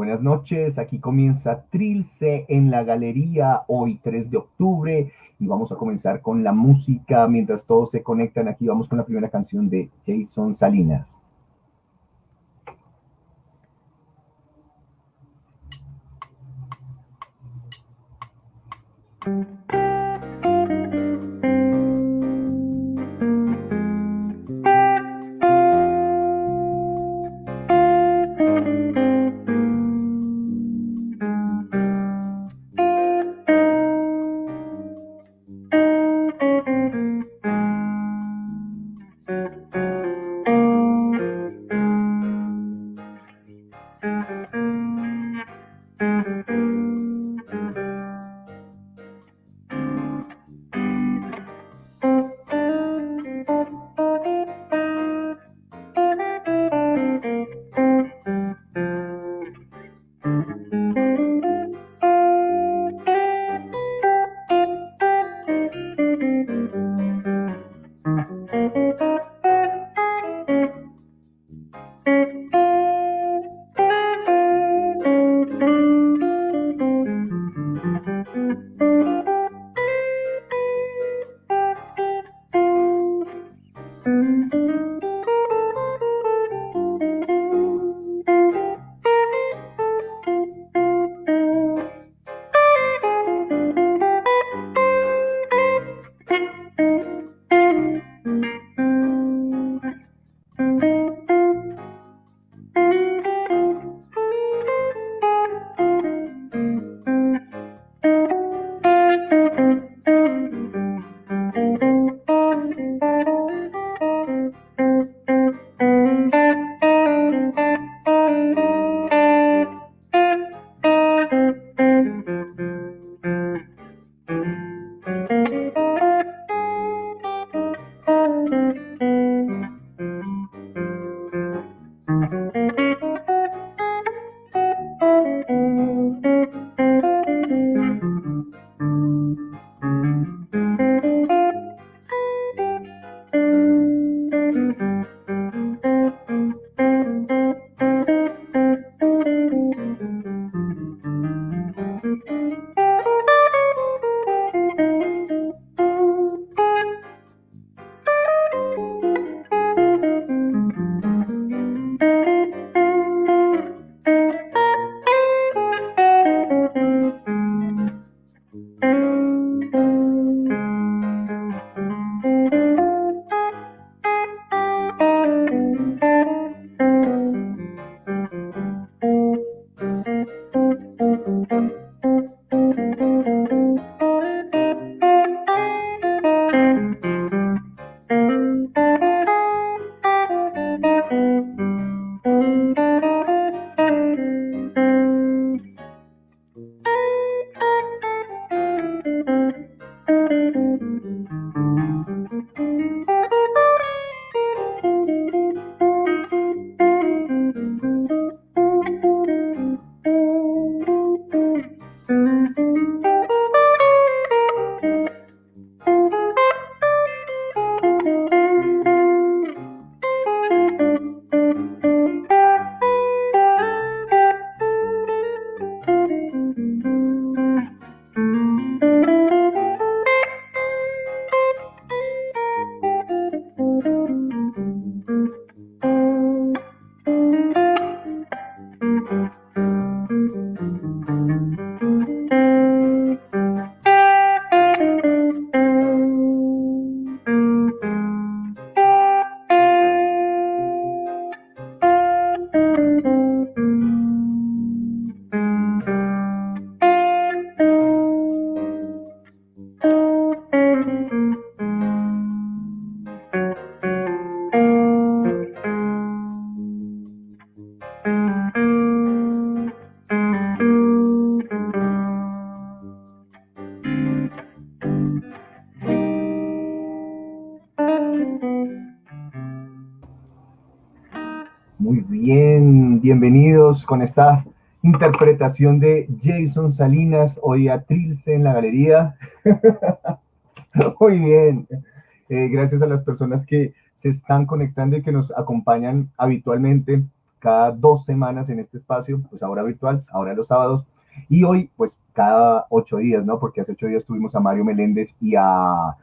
Buenas noches, aquí comienza Trilce en la galería, hoy 3 de octubre, y vamos a comenzar con la música. Mientras todos se conectan, aquí vamos con la primera canción de Jason Salinas. Muy bien, bienvenidos con esta interpretación de Jason Salinas, hoy a Trilce en la galería. Muy bien, gracias a las personas que se están conectando y que nos acompañan habitualmente. cada 2 semanas en este espacio, pues ahora virtual, ahora los sábados, y hoy pues cada 8 días, ¿no? Porque hace 8 días tuvimos a Mario Meléndez y a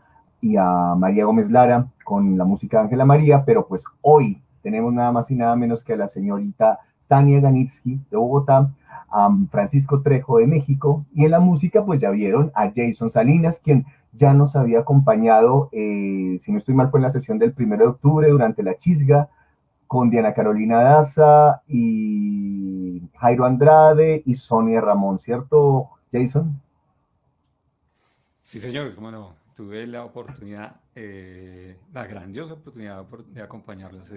María Gómez Lara con la música de Ángela María, pero pues hoy tenemos nada más y nada menos que a la señorita Tania Ganitsky de Bogotá, a Francisco Trejo de México, y en la música pues ya vieron a Jason Salinas, quien ya nos había acompañado, si no estoy mal, fue en la sesión del 1 de octubre durante la Chisga, con Diana Carolina Daza y Jairo Andrade y Sonia Ramón, ¿cierto, Jason? Sí, señor, cómo no. Tuve la oportunidad, la grandiosa oportunidad de acompañarlos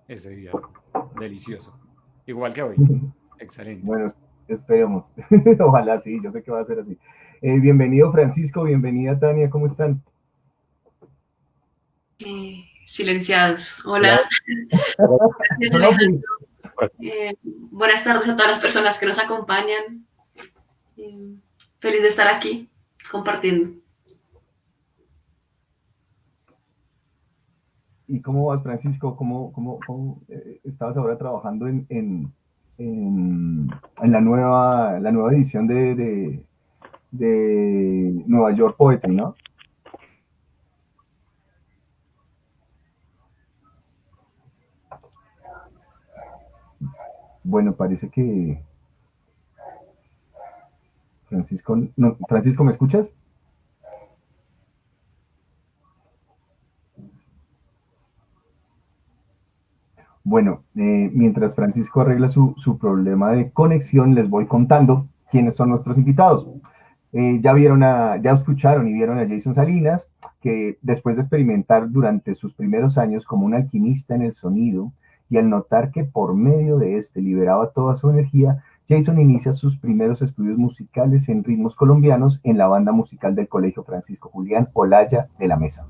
ese día. Delicioso. Igual que hoy. Excelente. Bueno, esperemos. Ojalá sí, yo sé que va a ser así. Bienvenido Francisco, bienvenida Tania, ¿cómo están? Silenciados. Hola, Hola. gracias Solo Alejandro. Buenas tardes a todas las personas que nos acompañan. Eh, Feliz de estar aquí compartiendo. ¿Y cómo vas, Francisco? ¿Cómo estabas ahora trabajando en la nueva edición de Nueva York Poetry, ¿no? Bueno, parece que Francisco, no, Francisco, ¿me escuchas? Bueno, mientras Francisco arregla su problema de conexión, les voy contando quiénes son nuestros invitados. Ya escucharon y vieron a Jason Salinas, que después de experimentar durante sus primeros años como un alquimista en el sonido, y al notar que por medio de este liberaba toda su energía, Jason inicia sus primeros estudios musicales en ritmos colombianos en la banda musical del Colegio Francisco Julián Olaya de la Mesa.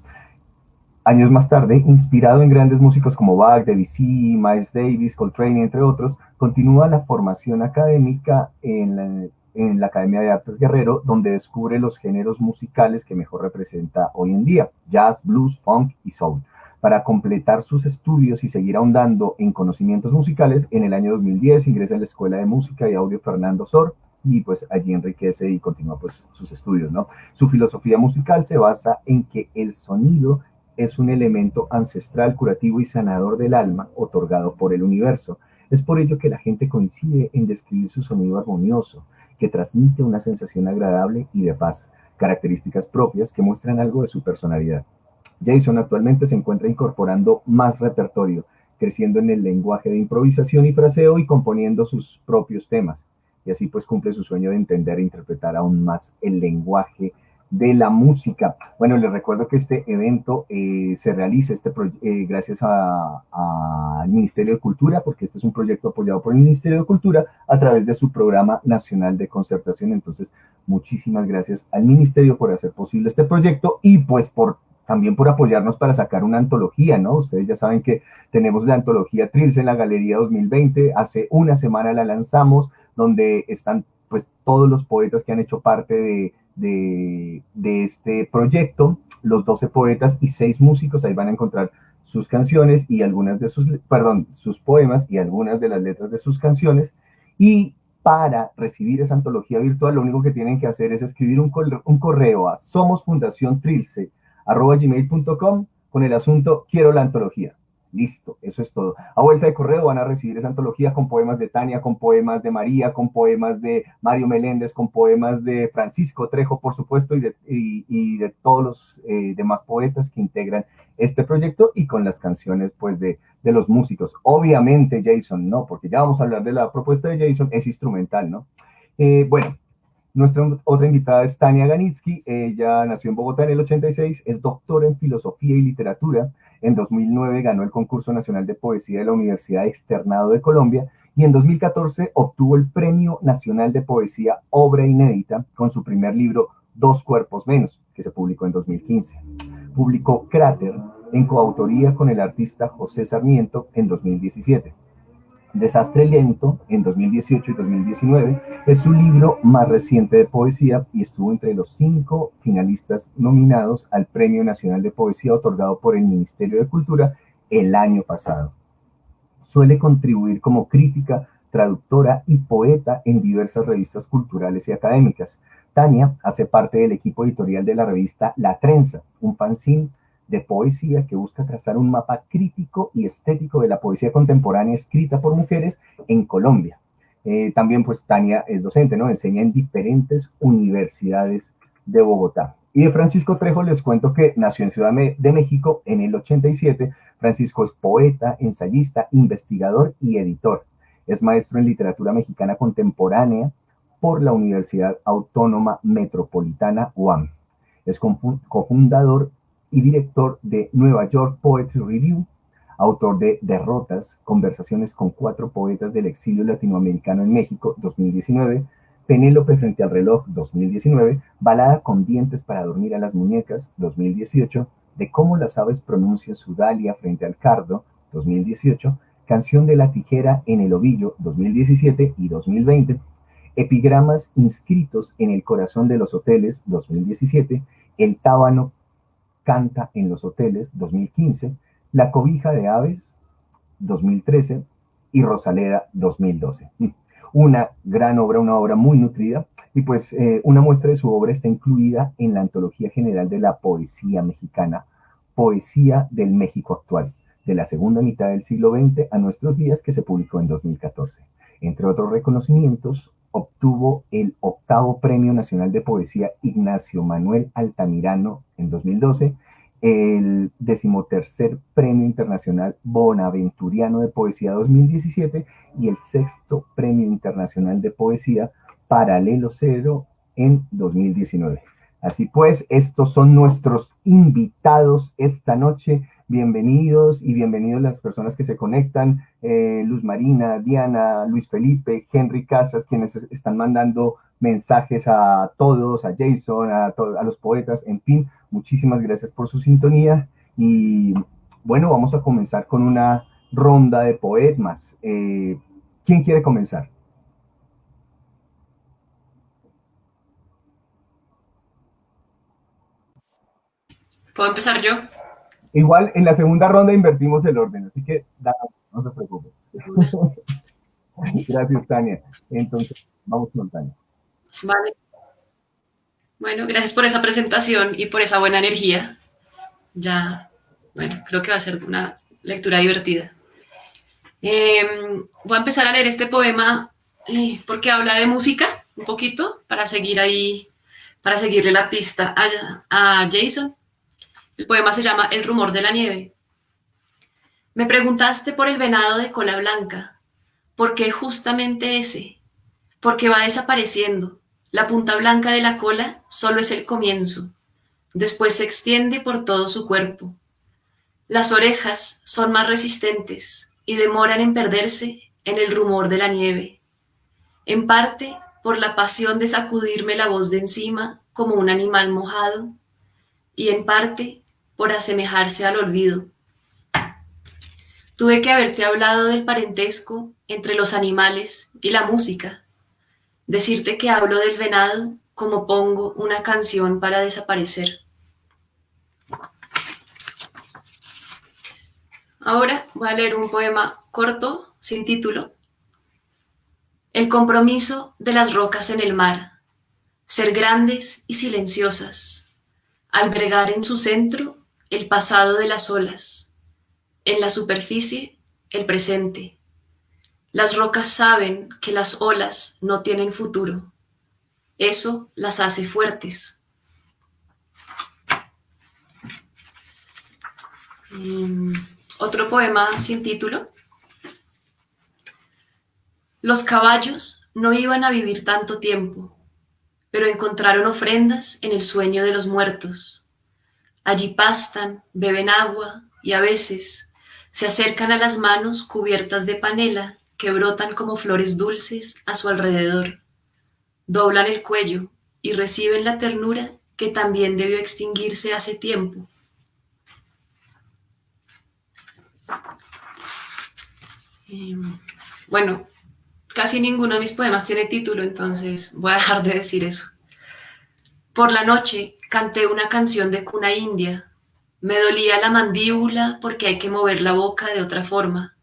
Años más tarde, inspirado en grandes músicos como Bach, Debussy, Miles Davis, Coltrane, entre otros, continúa la formación académica en la Academia de Artes Guerrero, donde descubre los géneros musicales que mejor representa hoy en día: jazz, blues, funk y soul. Para completar sus estudios y seguir ahondando en conocimientos musicales, en el año 2010 ingresa a la Escuela de Música y Audio Fernando Sor, y pues allí enriquece y continúa pues sus estudios, ¿no? Su filosofía musical se basa en que el sonido es un elemento ancestral, curativo y sanador del alma otorgado por el universo. Es por ello que la gente coincide en describir su sonido armonioso, que transmite una sensación agradable y de paz, características propias que muestran algo de su personalidad. Jason actualmente se encuentra incorporando más repertorio, creciendo en el lenguaje de improvisación y fraseo y componiendo sus propios temas. Y así pues cumple su sueño de entender e interpretar aún más el lenguaje de la música. Bueno, les recuerdo que este evento se realiza gracias al Ministerio de Cultura, porque este es un proyecto apoyado por el Ministerio de Cultura a través de su Programa Nacional de Concertación. Entonces, muchísimas gracias al Ministerio por hacer posible este proyecto y pues también por apoyarnos para sacar una antología, ¿no? Ustedes ya saben que tenemos la antología Trilce en la Galería 2020, hace una semana la lanzamos, donde están pues todos los poetas que han hecho parte de este proyecto, los 12 poetas y 6 músicos. Ahí van a encontrar sus canciones y algunas de sus poemas y algunas de las letras de sus canciones. Y para recibir esa antología virtual, lo único que tienen que hacer es escribir un correo a somosfundaciontrilce@gmail.com con el asunto "quiero la antología". Listo, eso es todo. A vuelta de correo van a recibir esa antología con poemas de Tania, con poemas de María, con poemas de Mario Meléndez, con poemas de Francisco Trejo, por supuesto, y de todos los demás poetas que integran este proyecto, y con las canciones pues de los músicos. Obviamente Jason, ¿no? Porque ya vamos a hablar de la propuesta de Jason, es instrumental, ¿no? Bueno, nuestra otra invitada es Tania Ganitsky. Ella nació en Bogotá en el 86, es doctora en filosofía y literatura. En 2009 ganó el concurso nacional de poesía de la Universidad Externado de Colombia, y en 2014 obtuvo el Premio Nacional de Poesía Obra Inédita con su primer libro Dos Cuerpos Menos, que se publicó en 2015. Publicó Cráter en coautoría con el artista José Sarmiento en 2017. Desastre Lento, en 2018 y 2019, es su libro más reciente de poesía y estuvo entre los 5 finalistas nominados al Premio Nacional de Poesía otorgado por el Ministerio de Cultura el año pasado. Suele contribuir como crítica, traductora y poeta en diversas revistas culturales y académicas. Tania hace parte del equipo editorial de la revista La Trenza, un fanzine de poesía que busca trazar un mapa crítico y estético de la poesía contemporánea escrita por mujeres en Colombia. También pues Tania es docente, ¿no? Enseña en diferentes universidades de Bogotá. Y de Francisco Trejo les cuento que nació en Ciudad de México en el 87. Francisco es poeta, ensayista, investigador y editor. Es maestro en literatura mexicana contemporánea por la Universidad Autónoma Metropolitana UAM. Es cofundador y director de Nueva York Poetry Review, autor de Derrotas, conversaciones con 4 poetas del exilio latinoamericano en México, 2019, Penélope frente al reloj, 2019, Balada con dientes para dormir a las muñecas, 2018, De cómo las aves pronuncian su Dalia frente al cardo, 2018, Canción de la tijera en el ovillo, 2017 y 2020, Epigramas inscritos en el corazón de los hoteles, 2017, El tábano canta en los hoteles, 2015, La cobija de aves, 2013 y Rosaleda, 2012. Una gran obra, una obra muy nutrida, y pues una muestra de su obra está incluida en la Antología General de la Poesía Mexicana, Poesía del México Actual, de la segunda mitad del siglo XX a nuestros días, que se publicó en 2014. Entre otros reconocimientos, obtuvo el 8º Premio Nacional de Poesía Ignacio Manuel Altamirano en 2012, el 13º Premio Internacional Bonaventuriano de Poesía 2017 y el 6º Premio Internacional de Poesía Paralelo Cero en 2019. Así pues, estos son nuestros invitados esta noche. Bienvenidos y bienvenidos las personas que se conectan. Luz Marina, Diana, Luis Felipe, Henry Casas, quienes están mandando mensajes a todos, a Jason, a los poetas, en fin, muchísimas gracias por su sintonía. Y bueno, vamos a comenzar con una ronda de poemas. ¿Quién quiere comenzar? ¿Puedo empezar yo? Igual en la segunda ronda invertimos el orden, así que no se preocupe. Gracias, Tania. Entonces, vamos con Tania. Vale. Bueno, gracias por esa presentación y por esa buena energía. Ya, bueno, creo que va a ser una lectura divertida. Voy a empezar a leer este poema porque habla de música un poquito para seguir ahí, para seguirle la pista a Jason. El poema se llama El rumor de la nieve. Me preguntaste por el venado de cola blanca. ¿Por qué justamente ese? Porque va desapareciendo. La punta blanca de la cola solo es el comienzo. Después se extiende por todo su cuerpo. Las orejas son más resistentes y demoran en perderse en el rumor de la nieve. En parte por la pasión de sacudirme la voz de encima como un animal mojado y en parte por asemejarse al olvido. Tuve que haberte hablado del parentesco entre los animales y la música, decirte que hablo del venado como pongo una canción para desaparecer. Ahora voy a leer un poema corto, sin título. El compromiso de las rocas en el mar, ser grandes y silenciosas, albergar en su centro el pasado de las olas, en la superficie el presente. Las rocas saben que las olas no tienen futuro. Eso las hace fuertes. Otro poema sin título. Los caballos no iban a vivir tanto tiempo, pero encontraron ofrendas en el sueño de los muertos. Allí pastan, beben agua y a veces se acercan a las manos cubiertas de panela que brotan como flores dulces a su alrededor. Doblan el cuello y reciben la ternura que también debió extinguirse hace tiempo. Bueno, casi ninguno de mis poemas tiene título, entonces voy a dejar de decir eso. Por la noche canté una canción de cuna india. Me dolía la mandíbula porque hay que mover la boca de otra forma.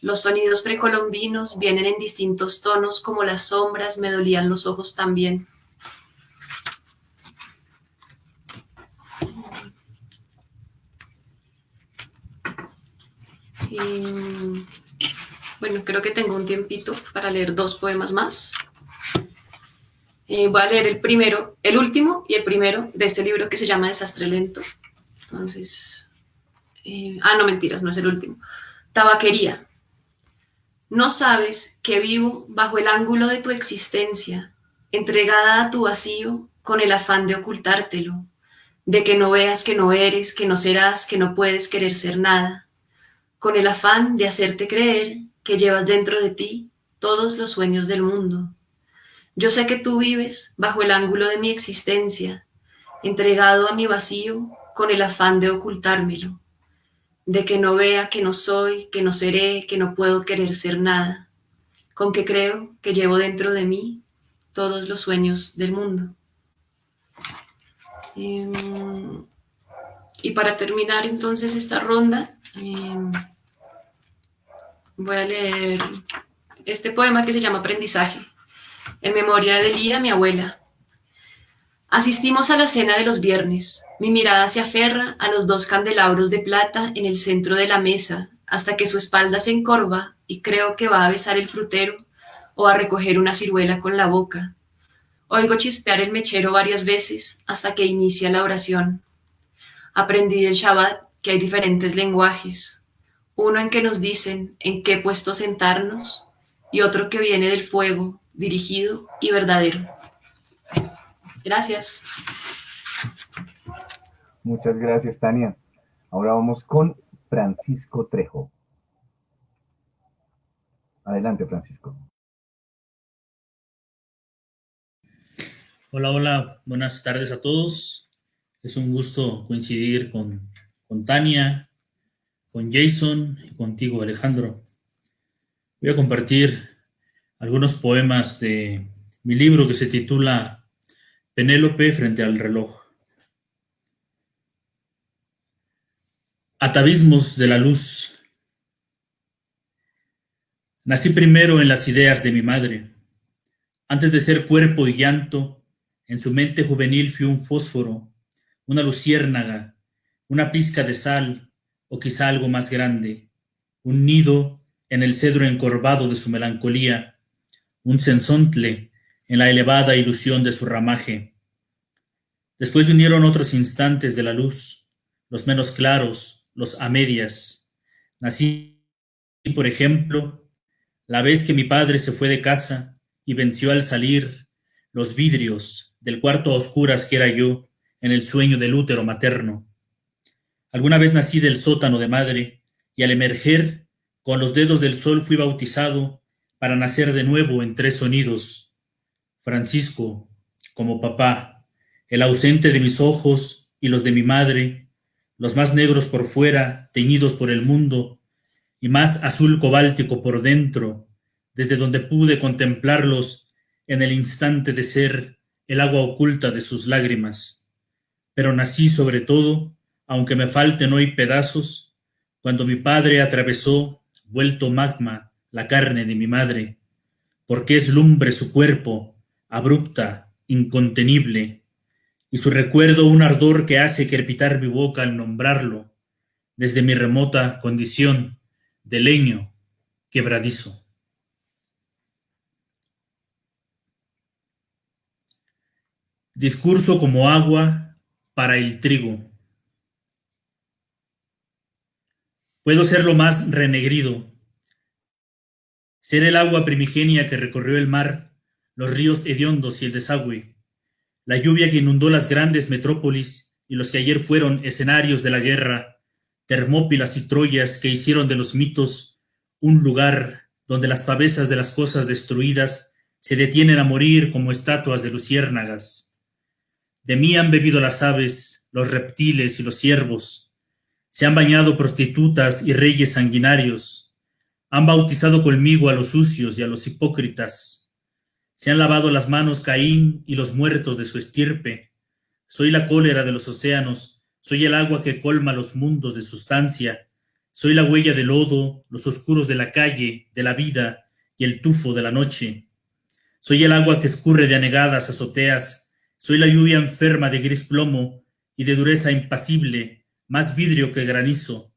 Los sonidos precolombinos vienen en distintos tonos, como las sombras me dolían los ojos también. Y, bueno, creo que tengo un tiempito para leer 2 poemas más. Voy a leer el primero, el último y el primero de este libro que se llama Desastre Lento. Entonces, no mentiras, no es el último. Tabaquería. No sabes que vivo bajo el ángulo de tu existencia, entregada a tu vacío con el afán de ocultártelo, de que no veas que no eres, que no serás, que no puedes querer ser nada, con el afán de hacerte creer que llevas dentro de ti todos los sueños del mundo. Yo sé que tú vives bajo el ángulo de mi existencia, entregado a mi vacío con el afán de ocultármelo, de que no vea que no soy, que no seré, que no puedo querer ser nada, con que creo que llevo dentro de mí todos los sueños del mundo. Y para terminar entonces esta ronda, voy a leer este poema que se llama Aprendizaje, en memoria de Lía, mi abuela. Asistimos a la cena de los viernes. Mi mirada se aferra a los 2 candelabros de plata en el centro de la mesa, hasta que su espalda se encorva y creo que va a besar el frutero o a recoger una ciruela con la boca. Oigo chispear el mechero varias veces hasta que inicia la oración. Aprendí del Shabbat que hay diferentes lenguajes. Uno en que nos dicen en qué puesto sentarnos y otro que viene del fuego, dirigido y verdadero. Gracias. Muchas gracias, Tania. Ahora vamos con Francisco Trejo. Adelante, Francisco. Hola, hola, buenas tardes a todos. Es un gusto coincidir con Tania, con Jason y contigo, Alejandro. Voy a compartir algunos poemas de mi libro que se titula Penélope frente al reloj. Atavismos de la luz. Nací primero en las ideas de mi madre. Antes de ser cuerpo y llanto, en su mente juvenil fui un fósforo, una luciérnaga, una pizca de sal, o quizá algo más grande, un nido en el cedro encorvado de su melancolía, un cenzontle en la elevada ilusión de su ramaje. Después vinieron otros instantes de la luz, los menos claros, los a medias. Nací, por ejemplo, la vez que mi padre se fue de casa y venció al salir los vidrios del cuarto a oscuras que era yo en el sueño del útero materno. Alguna vez nací del sótano de madre y al emerger con los dedos del sol fui bautizado para nacer de nuevo en 3 sonidos. Francisco, como papá, el ausente de mis ojos y los de mi madre, los más negros por fuera, teñidos por el mundo, y más azul cobáltico por dentro, desde donde pude contemplarlos en el instante de ser el agua oculta de sus lágrimas. Pero nací sobre todo, aunque me falten hoy pedazos, cuando mi padre atravesó, vuelto magma, la carne de mi madre, porque es lumbre su cuerpo, abrupta, incontenible, y su recuerdo un ardor que hace crepitar mi boca al nombrarlo, desde mi remota condición de leño quebradizo. Discurso como agua para el trigo. Puedo ser lo más renegrido, ser el agua primigenia que recorrió el mar, los ríos hediondos y el desagüe, la lluvia que inundó las grandes metrópolis y los que ayer fueron escenarios de la guerra, Termópilas y Troyas que hicieron de los mitos un lugar donde las pavesas de las cosas destruidas se detienen a morir como estatuas de luciérnagas. De mí han bebido las aves, los reptiles y los ciervos, se han bañado prostitutas y reyes sanguinarios, han bautizado conmigo a los sucios y a los hipócritas, se han lavado las manos Caín y los muertos de su estirpe. Soy la cólera de los océanos, soy el agua que colma los mundos de sustancia, Soy la huella del lodo, los oscuros de la calle, de la vida y el tufo de la noche. Soy el agua que escurre de anegadas azoteas. Soy la lluvia enferma de gris plomo y de dureza impasible, más vidrio que granizo.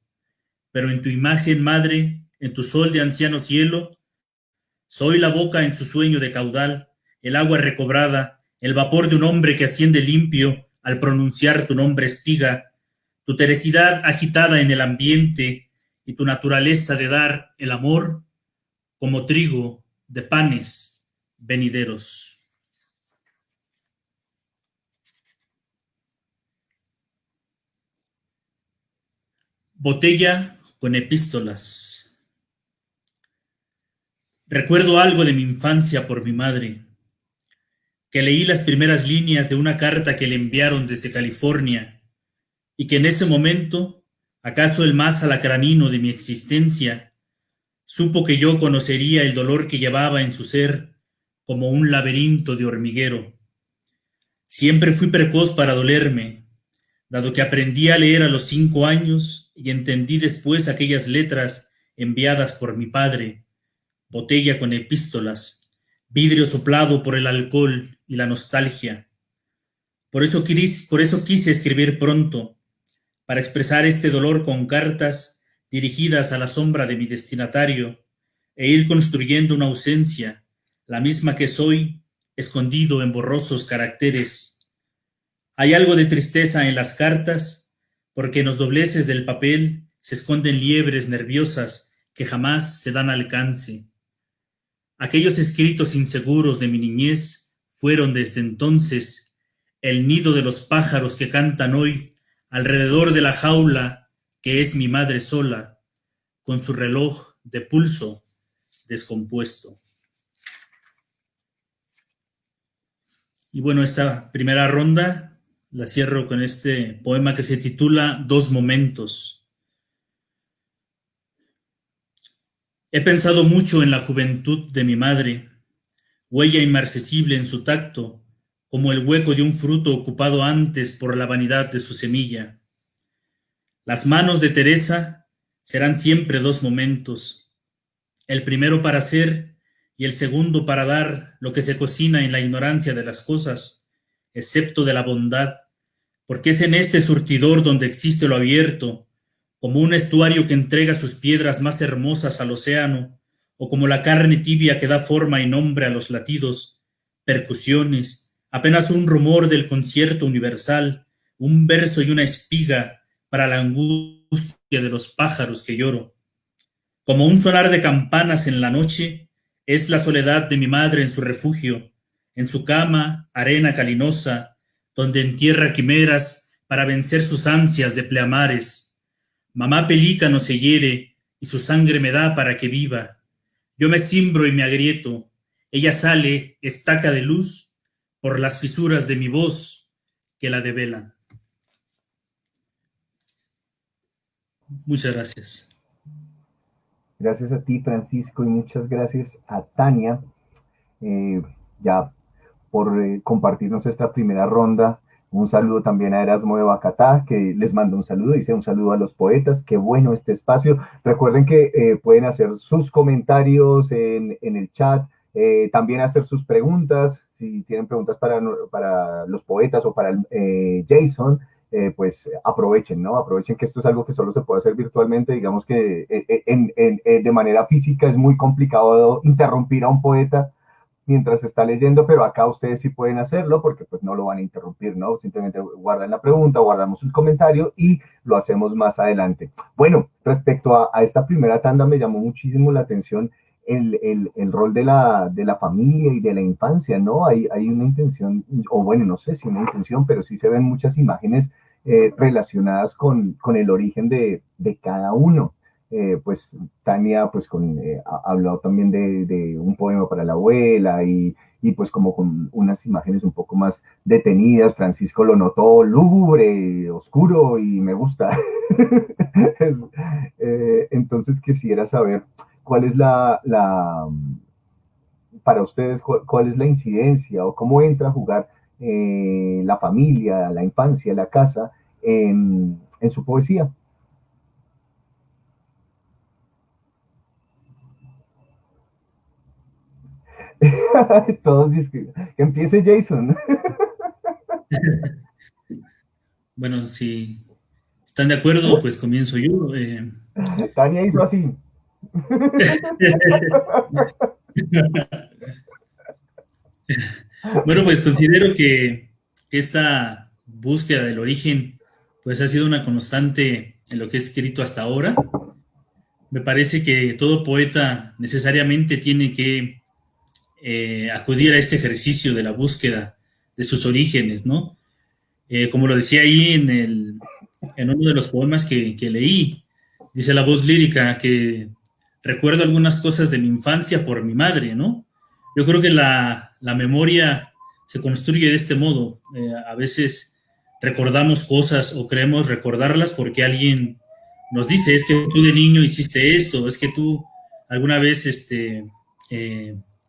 Pero en tu imagen, madre, en tu sol de anciano cielo, soy la boca en su sueño de caudal, el agua recobrada, el vapor de un hombre que asciende limpio al pronunciar tu nombre espiga, tu teresidad agitada en el ambiente y tu naturaleza de dar el amor como trigo de panes venideros. Botella con epístolas. Recuerdo algo de mi infancia por mi madre, que leí las primeras líneas de una carta que le enviaron desde California y que en ese momento, acaso el más alacranino de mi existencia, supo que yo conocería el dolor que llevaba en su ser como un laberinto de hormiguero. Siempre fui precoz para dolerme, dado que aprendí a leer a los 5 años y entendí después aquellas letras enviadas por mi padre, botella con epístolas, vidrio soplado por el alcohol y la nostalgia. Por eso quise escribir pronto, para expresar este dolor con cartas dirigidas a la sombra de mi destinatario e ir construyendo una ausencia, la misma que soy, escondido en borrosos caracteres. Hay algo de tristeza en las cartas, porque en los dobleces del papel se esconden liebres nerviosas que jamás se dan alcance. Aquellos escritos inseguros de mi niñez fueron desde entonces el nido de los pájaros que cantan hoy alrededor de la jaula que es mi madre sola, con su reloj de pulso descompuesto. Y bueno, esta primera ronda la cierro con este poema que se titula Dos momentos. He pensado mucho en la juventud de mi madre, huella inmarcesible en su tacto, como el hueco de un fruto ocupado antes por la vanidad de su semilla. Las manos de Teresa serán siempre dos momentos, el primero para hacer y el segundo para dar lo que se cocina en la ignorancia de las cosas, excepto de la bondad, porque es en este surtidor donde existe lo abierto, como un estuario que entrega sus piedras más hermosas al océano, o como la carne tibia que da forma y nombre a los latidos, percusiones, apenas un rumor del concierto universal, un verso y una espiga para la angustia de los pájaros que lloro. Como un sonar de campanas en la noche, es la soledad de mi madre en su refugio, en su cama, arena calinosa, donde entierra quimeras para vencer sus ansias de pleamares. Mamá pelícano se hiere y su sangre me da para que viva. Yo me cimbro y me agrieto. Ella sale, estaca de luz, por las fisuras de mi voz que la develan. Muchas gracias. Gracias a ti, Francisco, y muchas gracias a Tania, ya por compartirnos esta primera ronda. Un saludo también a Erasmo de Bacatá, que les mando un saludo. Dice un saludo a los poetas. Qué bueno este espacio. Recuerden que pueden hacer sus comentarios en el chat, también hacer sus preguntas. Si tienen preguntas para los poetas o para Jason, pues aprovechen, ¿no? Aprovechen que esto es algo que solo se puede hacer virtualmente. Digamos que de manera física es muy complicado interrumpir a un poeta mientras está leyendo, pero acá ustedes sí pueden hacerlo porque pues no lo van a interrumpir, ¿no? Simplemente guardan la pregunta, guardamos el comentario y lo hacemos más adelante. Bueno, respecto a esta primera tanda me llamó muchísimo la atención el rol de la familia y de la infancia, ¿no? Hay una intención, o bueno, no sé si una intención, pero sí se ven muchas imágenes relacionadas con el origen de cada uno. Pues Tania pues ha hablado también de un poema para la abuela y pues como con unas imágenes un poco más detenidas. Francisco lo notó lúgubre, oscuro y me gusta. Entonces quisiera saber cuál es para ustedes, cuál es la incidencia o cómo entra a jugar la familia, la infancia, la casa en su poesía. Todos dicen que empiece Jason. Bueno, si están de acuerdo, pues comienzo yo. Tania hizo así. Bueno, pues considero que esta búsqueda del origen, pues ha sido una constante en lo que he escrito hasta ahora. Me parece que todo poeta necesariamente tiene que acudir a este ejercicio de la búsqueda de sus orígenes, ¿no? Como lo decía ahí en uno de los poemas que leí, dice la voz lírica que recuerdo algunas cosas de mi infancia por mi madre, ¿no? Yo creo que la memoria se construye de este modo. A veces recordamos cosas o creemos recordarlas porque alguien nos dice, es que tú de niño hiciste esto, es que tú alguna vez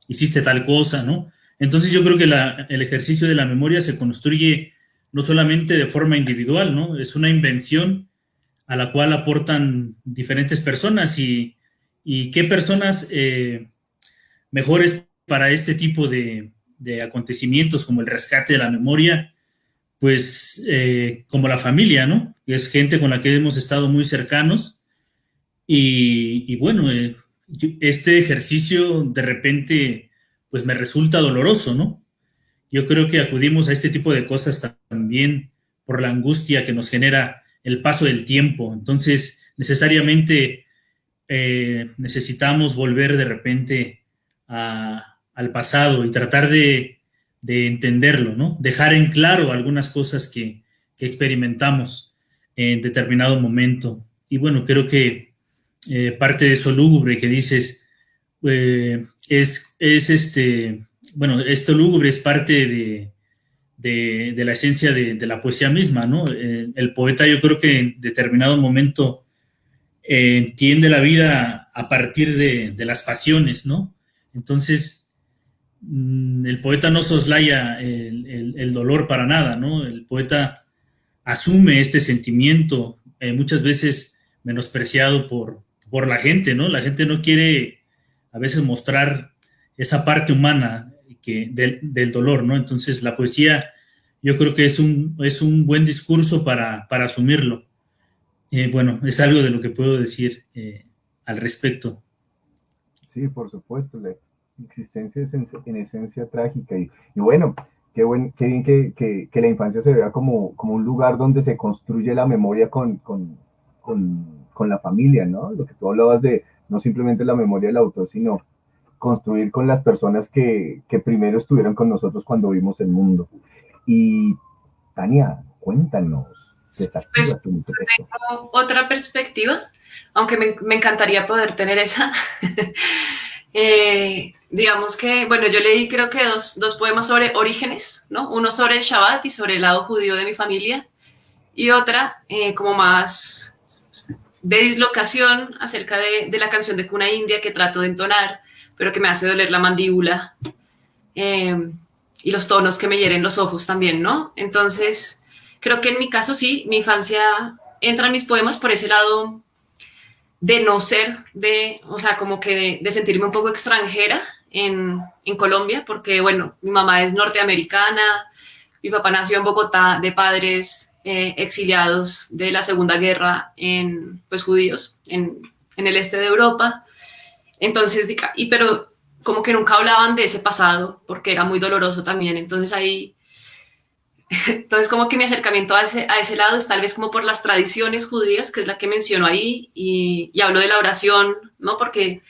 hiciste tal cosa, ¿no? Entonces yo creo que el ejercicio de la memoria se construye no solamente de forma individual, ¿no? Es una invención a la cual aportan diferentes personas y qué personas mejores para este tipo de acontecimientos como el rescate de la memoria, pues como la familia, ¿no? Que es gente con la que hemos estado muy cercanos y bueno, este ejercicio de repente pues me resulta doloroso, ¿no? Yo creo que acudimos a este tipo de cosas también por la angustia que nos genera el paso del tiempo. Entonces, necesariamente necesitamos volver de repente al pasado y tratar de entenderlo, ¿no? Dejar en claro algunas cosas que experimentamos en determinado momento. Y bueno, creo que parte de eso lúgubre que dices bueno, esto lúgubre es parte de la esencia de la poesía misma, ¿no? El poeta yo creo que en determinado momento entiende la vida a partir de las pasiones, ¿no? Entonces, el poeta no soslaya el dolor para nada, ¿no? El poeta asume este sentimiento, muchas veces menospreciado por la gente, ¿no? La gente no quiere a veces mostrar esa parte humana del dolor, ¿no? Entonces, la poesía yo creo que es un buen discurso para asumirlo. Bueno, es algo de lo que puedo decir al respecto. Sí, por supuesto, la existencia es en esencia trágica y bueno, qué bien que la infancia se vea como un lugar donde se construye la memoria con la familia, ¿no? Lo que tú hablabas de no simplemente la memoria del autor, sino construir con las personas que primero estuvieron con nosotros cuando vimos el mundo. Y Tania, cuéntanos, Pues desactiva tu micrófono. tengo otra perspectiva, aunque me encantaría poder tener esa. Digamos que, bueno, yo leí creo que dos poemas sobre orígenes, ¿no? Uno sobre el Shabbat y sobre el lado judío de mi familia, y otra como más de dislocación acerca de la canción de Cuna India que trato de entonar, pero que me hace doler la mandíbula eh, y los tonos que me hieren los ojos también, ¿no? Entonces, creo que en mi caso sí, mi infancia entra en mis poemas por ese lado de no ser, o sea, como que de sentirme un poco extranjera en Colombia, porque, bueno, mi mamá es norteamericana, mi papá nació en Bogotá de padres exiliados de la Segunda Guerra, pues judíos, en el este de Europa. Entonces, pero como que nunca hablaban de ese pasado, porque era muy doloroso también. Entonces como que mi acercamiento a ese lado es tal vez como por las tradiciones judías, que es la que menciono ahí, y hablo de la oración, ¿no? Porque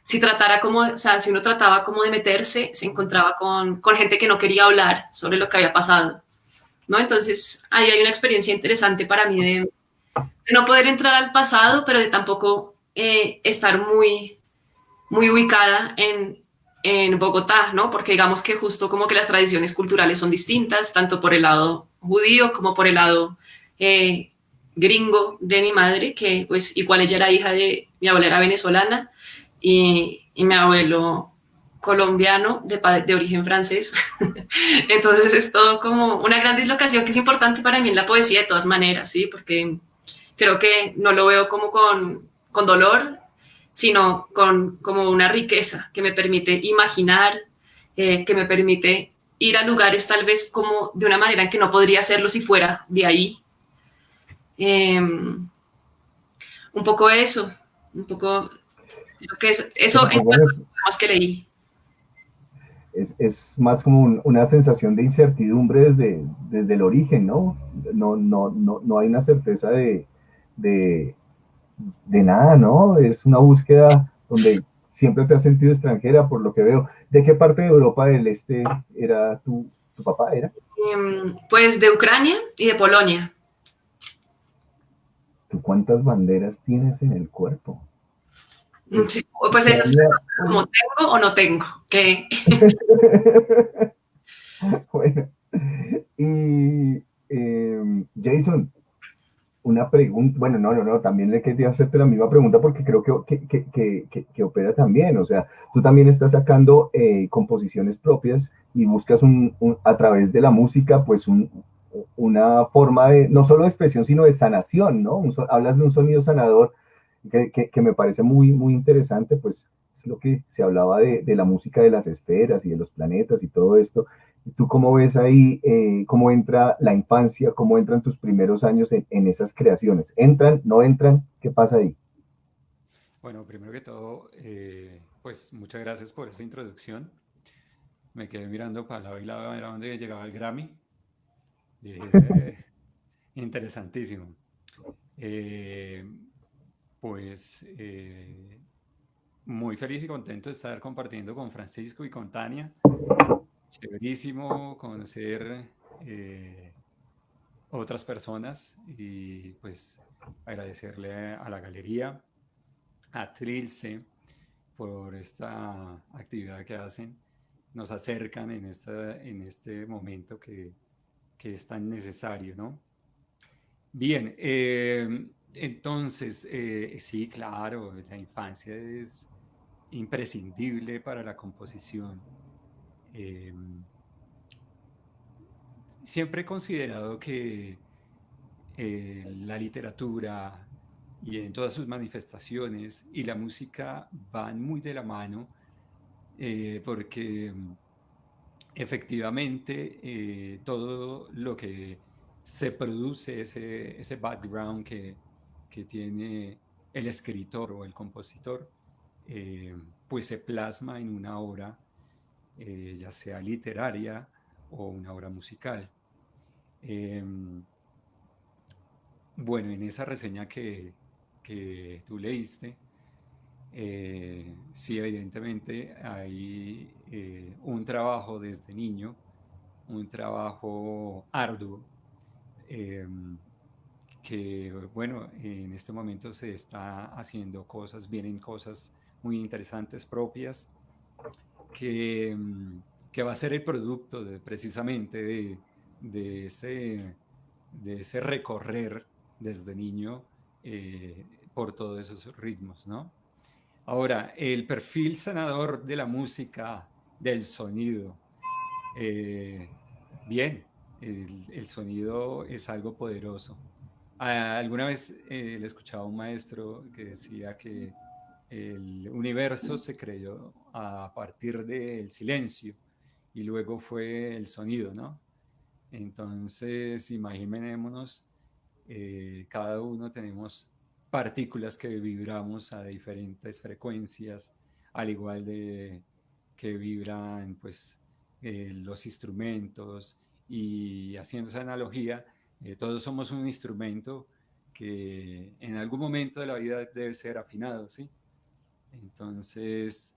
o sea, si uno trataba como de meterse, se encontraba con gente que no quería hablar sobre lo que había pasado, ¿no? Entonces ahí hay una experiencia interesante para mí de no poder entrar al pasado, pero de tampoco estar muy ubicada en Bogotá, ¿no? Porque digamos que justo como que las tradiciones culturales son distintas, tanto por el lado judío como por el lado gringo de mi madre, que pues igual ella era hija mi abuela era venezolana y mi abuelo colombiano de origen francés. Entonces es todo como una gran dislocación que es importante para mí en la poesía de todas maneras, ¿sí? Porque creo que no lo veo como con dolor, sino como una riqueza que me permite imaginar que me permite ir a lugares tal vez como de una manera en que no podría hacerlo si fuera de ahí. Un poco eso, un poco lo que eso en cuanto a los temas que leí. Es más como una sensación de incertidumbre desde el origen, ¿no? No hay una certeza de nada, ¿no? Es una búsqueda donde siempre te has sentido extranjera, por lo que veo. ¿De qué parte de Europa del Este era tu papá? ¿Era? Pues de Ucrania y de Polonia. ¿Tú cuántas banderas tienes en el cuerpo? Sí, pues esas como tengo o no tengo. ¿Qué? Bueno, y Jason, una pregunta, bueno, no, también le quería hacerte la misma pregunta porque creo que opera también, o sea, tú también estás sacando composiciones propias y buscas a través de la música, pues una forma de, no solo de expresión, sino de sanación, ¿no? Hablas de un sonido sanador que me parece muy, muy interesante, pues es lo que se hablaba de la música de las esferas y de los planetas y todo esto. ¿Tú cómo ves ahí, cómo entra la infancia, cómo entran tus primeros años en esas creaciones? ¿Entran, no entran? ¿Qué pasa ahí? Bueno, primero que todo, pues muchas gracias por esa introducción. Me quedé mirando para lado y lado a ver a dónde llegaba el Grammy. Dije, interesantísimo. Eh, pues muy feliz y contento de estar compartiendo con Francisco y con Tania. Chéverísimo conocer otras personas y pues agradecerle a la galería, a Trilce por esta actividad que hacen. Nos acercan en este momento que es tan necesario, ¿no? Bien, entonces, sí, claro, la infancia es imprescindible para la composición. Eh, Siempre he considerado que la literatura y en todas sus manifestaciones y la música van muy de la mano porque efectivamente todo lo que se produce, ese background que tiene el escritor o el compositor, pues se plasma en una obra, ya sea literaria o una obra musical. Bueno, en esa reseña que tú leíste, sí, evidentemente hay un trabajo desde niño, un trabajo arduo, eh, que bueno, en este momento se está haciendo cosas, vienen cosas muy interesantes propias, que, que va a ser el producto precisamente de ese recorrer desde niño por todos esos ritmos, ¿no? Ahora, el perfil sanador de la música, del sonido. Bien, el sonido es algo poderoso. Alguna vez le escuchaba a un maestro que decía que el universo se creó a partir del silencio y luego fue el sonido, ¿no? Entonces, imaginémonos, cada uno tenemos partículas que vibramos a diferentes frecuencias, al igual de que vibran pues, los instrumentos y haciendo esa analogía, todos somos un instrumento que en algún momento de la vida debe ser afinado, ¿sí? Entonces,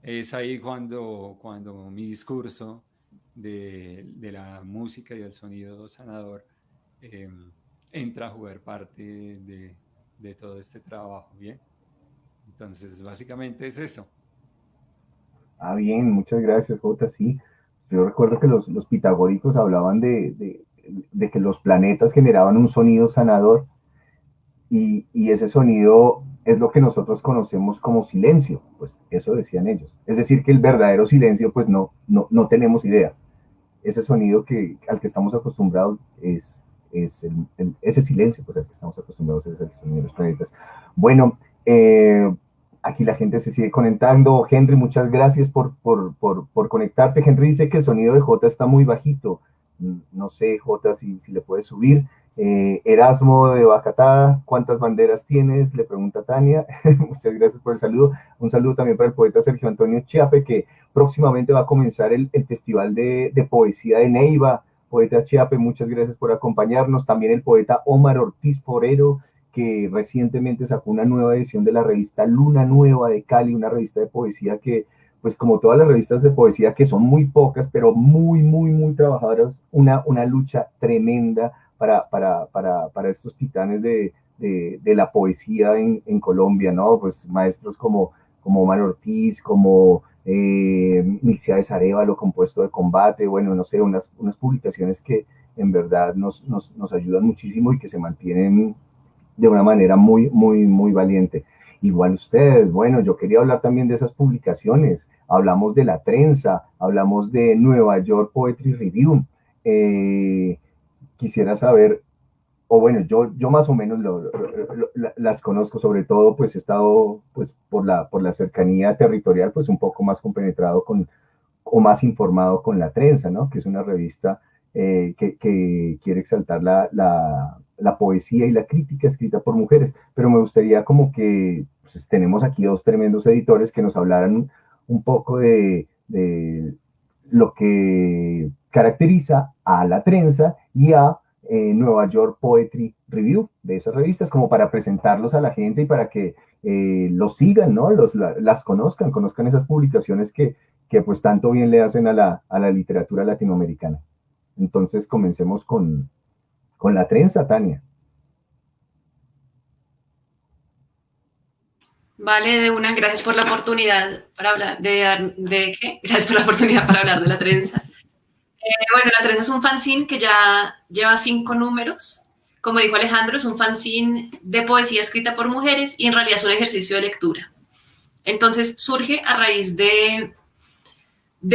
es ahí cuando mi discurso de la música y del sonido sanador eh, entra a jugar parte de todo este trabajo, ¿bien? Entonces, básicamente es eso. Ah, bien, muchas gracias, Jota. Sí, yo recuerdo que los pitagóricos hablaban de que los planetas generaban un sonido sanador y ese sonido es lo que nosotros conocemos como silencio, pues eso decían ellos. Es decir, que el verdadero silencio, pues no tenemos idea. Ese sonido al que estamos acostumbrados ese silencio, pues al que estamos acostumbrados es el sonido de los planetas. Bueno, Aquí la gente se sigue conectando. Henry, muchas gracias por conectarte. Henry dice que el sonido de Jota está muy bajito. No sé, Jota, si le puedes subir. Erasmo de Bacatada, ¿cuántas banderas tienes? Le pregunta Tania. Muchas gracias por el saludo. Un saludo también para el poeta Sergio Antonio Chiape, que próximamente va a comenzar el Festival de Poesía de Neiva. Poeta Chiape, muchas gracias por acompañarnos. También el poeta Omar Ortiz Forero, que recientemente sacó una nueva edición de la revista Luna Nueva de Cali, una revista de poesía que, pues como todas las revistas de poesía, que son muy pocas, pero muy trabajadoras, una lucha tremenda para estos titanes de la poesía en Colombia, ¿no? Pues maestros como Omar Ortiz, como Milciades Arévalo, Compuesto de Combate, bueno, no sé, unas publicaciones que en verdad nos ayudan muchísimo y que se mantienen de una manera muy valiente. Igual ustedes, bueno, yo quería hablar también de esas publicaciones. Hablamos de La Trenza, hablamos de Nueva York Poetry Review. Quisiera saber, o bueno, yo más o menos las conozco, sobre todo pues he estado pues por la cercanía territorial pues un poco más compenetrado o más informado con La Trenza, ¿no? Que es una revista que quiere exaltar la poesía y la crítica escrita por mujeres, pero me gustaría como que pues, tenemos aquí dos tremendos editores que nos hablaran un poco de lo que caracteriza a La Trenza y a Nueva York Poetry Review, de esas revistas, como para presentarlos a la gente y para que los sigan, ¿no? Las conozcan esas publicaciones que pues tanto bien le hacen a la literatura latinoamericana. Entonces comencemos con La Trenza, Tania. Vale, de una, gracias por la oportunidad para hablar de ¿qué? Gracias por la oportunidad para hablar de La Trenza. Bueno, La Trenza es un fanzine que ya lleva 5 números. Como dijo Alejandro, es un fanzine de poesía escrita por mujeres y en realidad es un ejercicio de lectura. Entonces surge a raíz de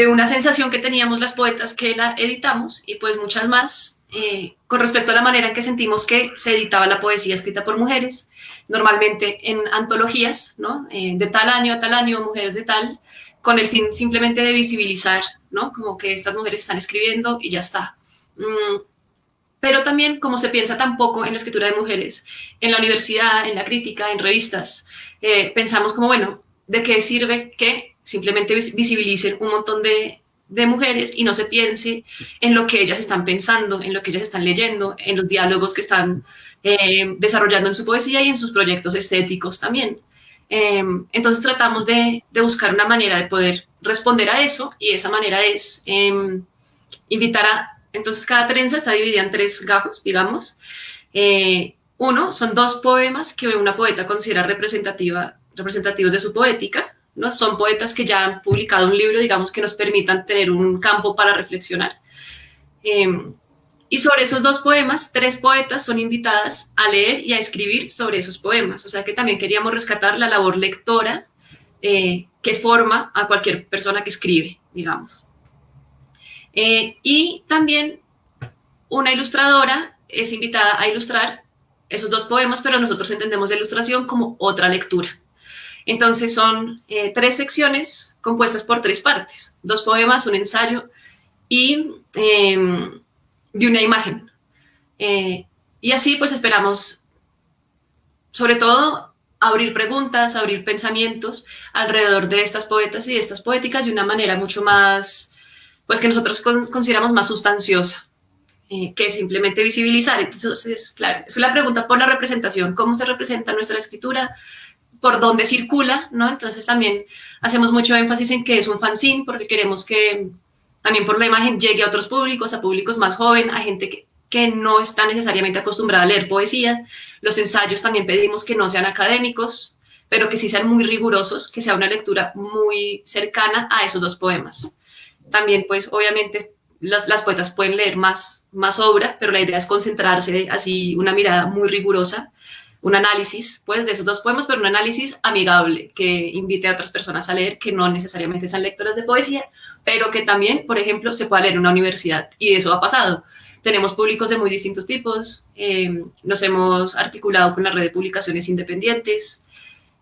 una sensación que teníamos las poetas que la editamos y pues muchas más con respecto a la manera en que sentimos que se editaba la poesía escrita por mujeres, normalmente en antologías, ¿no? De tal año a tal año, mujeres de tal, con el fin simplemente de visibilizar, ¿no? Como que estas mujeres están escribiendo y ya está. Pero también, como se piensa tan poco en la escritura de mujeres, en la universidad, en la crítica, en revistas, pensamos como, bueno, ¿de qué sirve que simplemente visibilicen un montón de mujeres y no se piense en lo que ellas están pensando, en lo que ellas están leyendo, en los diálogos que están desarrollando en su poesía y en sus proyectos estéticos también? Entonces tratamos de buscar una manera de poder responder a eso y esa manera es invitar a... Entonces cada trenza está dividida en 3 gajos, digamos. Uno son 2 poemas que una poeta considera representativos de su poética, ¿no? Son poetas que ya han publicado un libro, digamos, que nos permitan tener un campo para reflexionar. Y sobre esos 2 poemas, 3 poetas son invitadas a leer y a escribir sobre esos poemas. O sea que también queríamos rescatar la labor lectora que forma a cualquier persona que escribe, digamos. Y también una ilustradora es invitada a ilustrar esos 2 poemas, pero nosotros entendemos la ilustración como otra lectura. Entonces son 3 secciones compuestas por 3 partes, 2 poemas, un ensayo y una imagen. Y así pues esperamos, sobre todo, abrir preguntas, abrir pensamientos alrededor de estas poetas y de estas poéticas de una manera mucho más, pues que nosotros consideramos más sustanciosa, que simplemente visibilizar. Entonces, claro, es la pregunta por la representación, cómo se representa nuestra escritura, por dónde circula, ¿no? Entonces también hacemos mucho énfasis en que es un fanzine porque queremos que también por la imagen llegue a otros públicos, a públicos más jóvenes, a gente que no está necesariamente acostumbrada a leer poesía. Los ensayos también pedimos que no sean académicos, pero que sí sean muy rigurosos, que sea una lectura muy cercana a esos 2 poemas. También, pues, obviamente, las poetas pueden leer más obra, pero la idea es concentrarse así, una mirada muy rigurosa, un análisis, pues, de esos 2 poemas, pero un análisis amigable, que invite a otras personas a leer, que no necesariamente sean lectoras de poesía, pero que también, por ejemplo, se pueda leer en una universidad, y eso ha pasado. Tenemos públicos de muy distintos tipos, nos hemos articulado con la red de publicaciones independientes,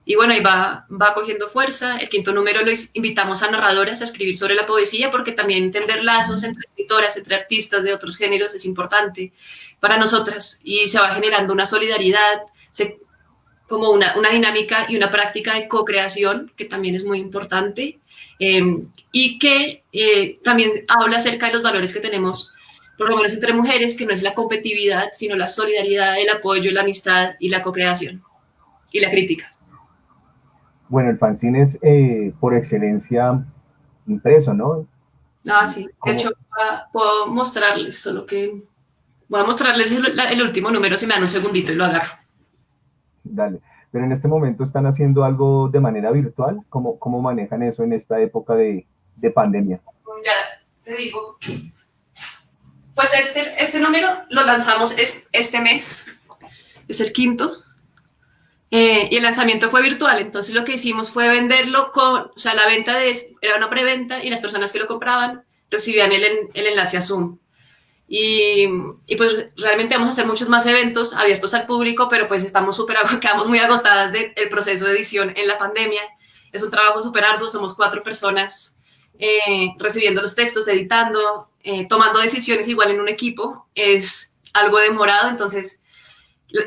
Y bueno, ahí va cogiendo fuerza. El quinto número invitamos a narradoras a escribir sobre la poesía, porque también tender lazos entre escritoras, entre artistas de otros géneros es importante para nosotras. Y se va generando una solidaridad, como una dinámica y una práctica de co-creación, que también es muy importante, y que también habla acerca de los valores que tenemos, por lo menos entre mujeres, que no es la competitividad, sino la solidaridad, el apoyo, la amistad y la co-creación y la crítica. Bueno, el fanzine es por excelencia impreso, ¿no? Ah, sí. De hecho, puedo mostrarles, solo que voy a mostrarles el último número, si me dan un segundito y lo agarro. Dale. Pero en este momento están haciendo algo de manera virtual. ¿Cómo manejan eso en esta época de pandemia? Ya te digo. Pues este número lo lanzamos este mes, es el quinto. Y el lanzamiento fue virtual, entonces lo que hicimos fue venderlo o sea, la venta era una preventa y las personas que lo compraban recibían el enlace a Zoom. Y pues realmente vamos a hacer muchos más eventos abiertos al público, pero pues quedamos muy agotadas del proceso de edición en la pandemia. Es un trabajo súper arduo, somos 4 personas recibiendo los textos, editando, tomando decisiones igual en un equipo. Es algo demorado, entonces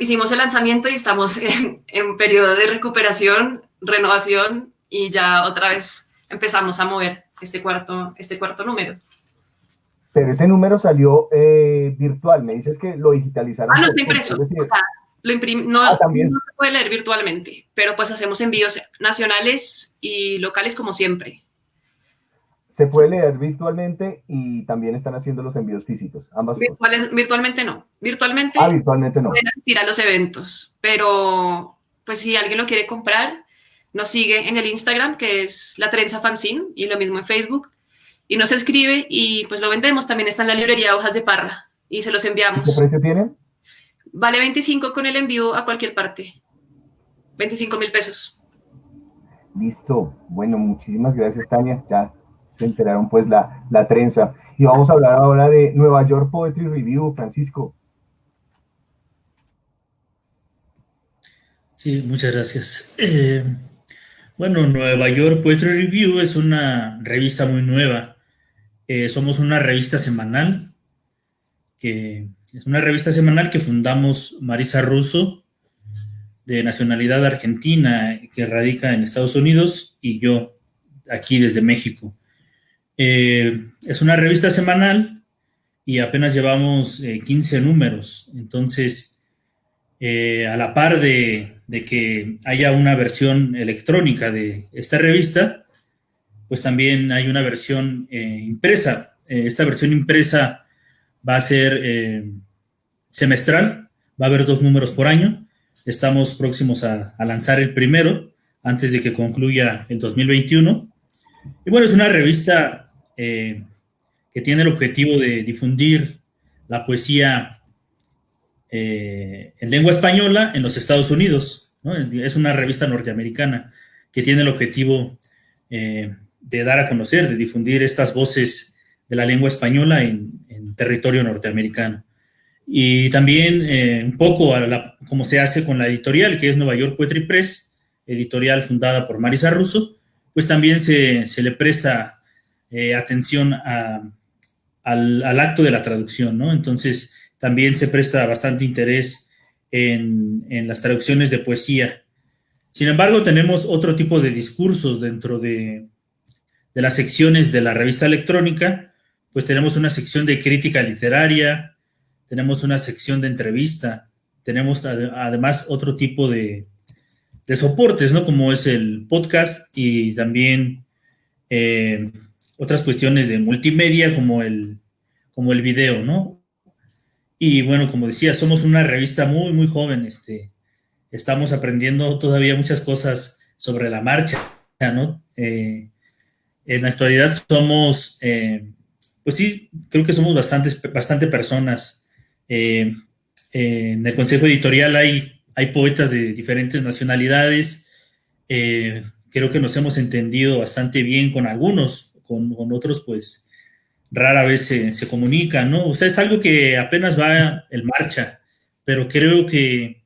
hicimos el lanzamiento y estamos en periodo de recuperación, renovación, y ya otra vez empezamos a mover este cuarto número. Pero ese número salió virtual. Me dices que lo digitalizaron. No está impreso. O sea, también. No se puede leer virtualmente, pero pues hacemos envíos nacionales y locales como siempre. Se puede leer virtualmente y también están haciendo los envíos físicos, ambas cosas. Virtualmente no. Virtualmente no. Pueden asistir a los eventos, pero pues si alguien lo quiere comprar, nos sigue en el Instagram, que es La Trenza Fanzine, y lo mismo en Facebook, y nos escribe y pues lo vendemos. También está en la librería Hojas de Parra y se los enviamos. ¿Qué precio tienen? Vale 25 con el envío a cualquier parte. 25,000 pesos. Listo. Bueno, muchísimas gracias, Tania. Ya se enteraron pues la trenza. Y vamos a hablar ahora de Nueva York Poetry Review, Francisco. Sí, muchas gracias. Bueno, Nueva York Poetry Review es una revista muy nueva. Somos una revista semanal, que fundamos Marisa Russo, de nacionalidad argentina, que radica en Estados Unidos, y yo, aquí desde México. Es una revista semanal y apenas llevamos 15 números. Entonces, a la par de que haya una versión electrónica de esta revista, pues también hay una versión impresa. Esta versión impresa va a ser semestral, va a haber 2 números por año. Estamos próximos a lanzar el primero antes de que concluya el 2021. Y bueno, es una revista que tiene el objetivo de difundir la poesía en lengua española en los Estados Unidos, ¿no? Es una revista norteamericana que tiene el objetivo de dar a conocer, de difundir estas voces de la lengua española en territorio norteamericano. Y también un poco como se hace con la editorial, que es Nueva York Poetry Press, editorial fundada por Marisa Russo, pues también se le presta atención al acto de la traducción, ¿no? Entonces, también se presta bastante interés en las traducciones de poesía. Sin embargo, tenemos otro tipo de discursos dentro de las secciones de la revista electrónica. Pues tenemos una sección de crítica literaria, tenemos una sección de entrevista, tenemos además otro tipo de soportes, ¿no? Como es el podcast y también otras cuestiones de multimedia como el video, ¿no? Y bueno, como decía, somos una revista muy, muy joven. Estamos aprendiendo todavía muchas cosas sobre la marcha, ¿no? En la actualidad somos, pues sí, creo que somos bastante personas. En el consejo editorial hay poetas de diferentes nacionalidades. Creo que nos hemos entendido bastante bien con algunos, con otros pues rara vez se comunican, ¿no? O sea, es algo que apenas va en marcha, pero creo que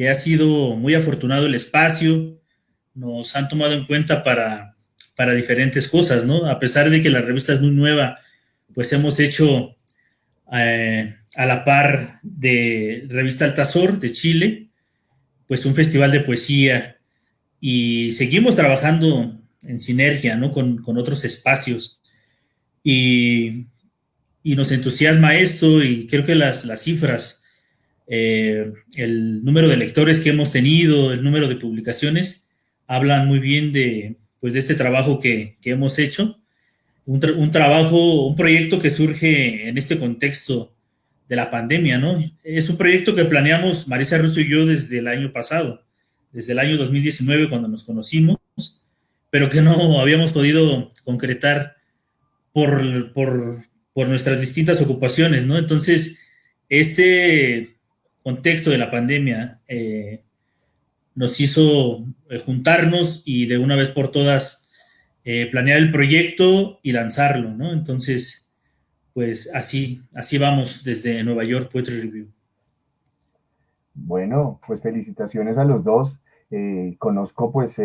ha sido muy afortunado el espacio, nos han tomado en cuenta para diferentes cosas, ¿no? A pesar de que la revista es muy nueva, pues hemos hecho a la par de Revista Altazor de Chile, pues un festival de poesía, y seguimos trabajando en sinergia, ¿no? Con otros espacios, y nos entusiasma esto, y creo que las cifras, el número de lectores que hemos tenido, el número de publicaciones, hablan muy bien de este trabajo que hemos hecho. Un trabajo, un proyecto que surge en este contexto de la pandemia, ¿no? Es un proyecto que planeamos Marisa Russo y yo desde el año pasado, desde el año 2019 cuando nos conocimos, pero que no habíamos podido concretar por nuestras distintas ocupaciones, ¿no? Entonces, este contexto de la pandemia nos hizo juntarnos y de una vez por todas planear el proyecto y lanzarlo, ¿no? Entonces, pues así vamos desde Nueva York Poetry Review. Bueno, pues felicitaciones a los dos. Conozco pues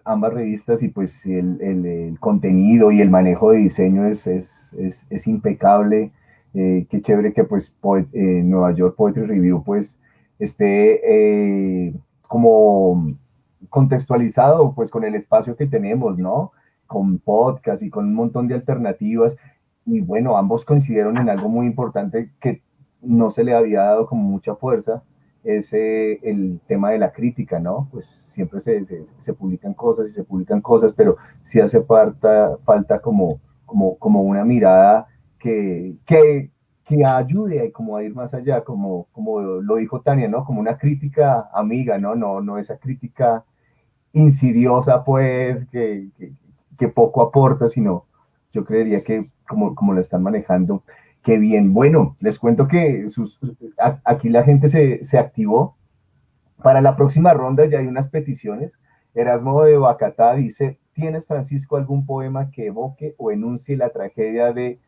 ambas revistas y pues el contenido y el manejo de diseño es impecable. Qué chévere que pues Nueva York Poetry Review pues esté como contextualizado pues con el espacio que tenemos, ¿no? Con podcast y con un montón de alternativas. Y bueno, ambos coincidieron en algo muy importante que no se le había dado como mucha fuerza, es el tema de la crítica, ¿no? Pues siempre se publican cosas y se publican cosas, pero sí hace falta como una mirada que ayude como a ir más allá, como lo dijo Tania, ¿no? Como una crítica amiga, ¿no? No esa crítica insidiosa, pues, que poco aporta, sino yo creería que como lo están manejando, qué bien. Bueno, les cuento que aquí la gente se activó. Para la próxima ronda ya hay unas peticiones. Erasmo de Bacatá dice, ¿tienes, Francisco, algún poema que evoque o enuncie la tragedia de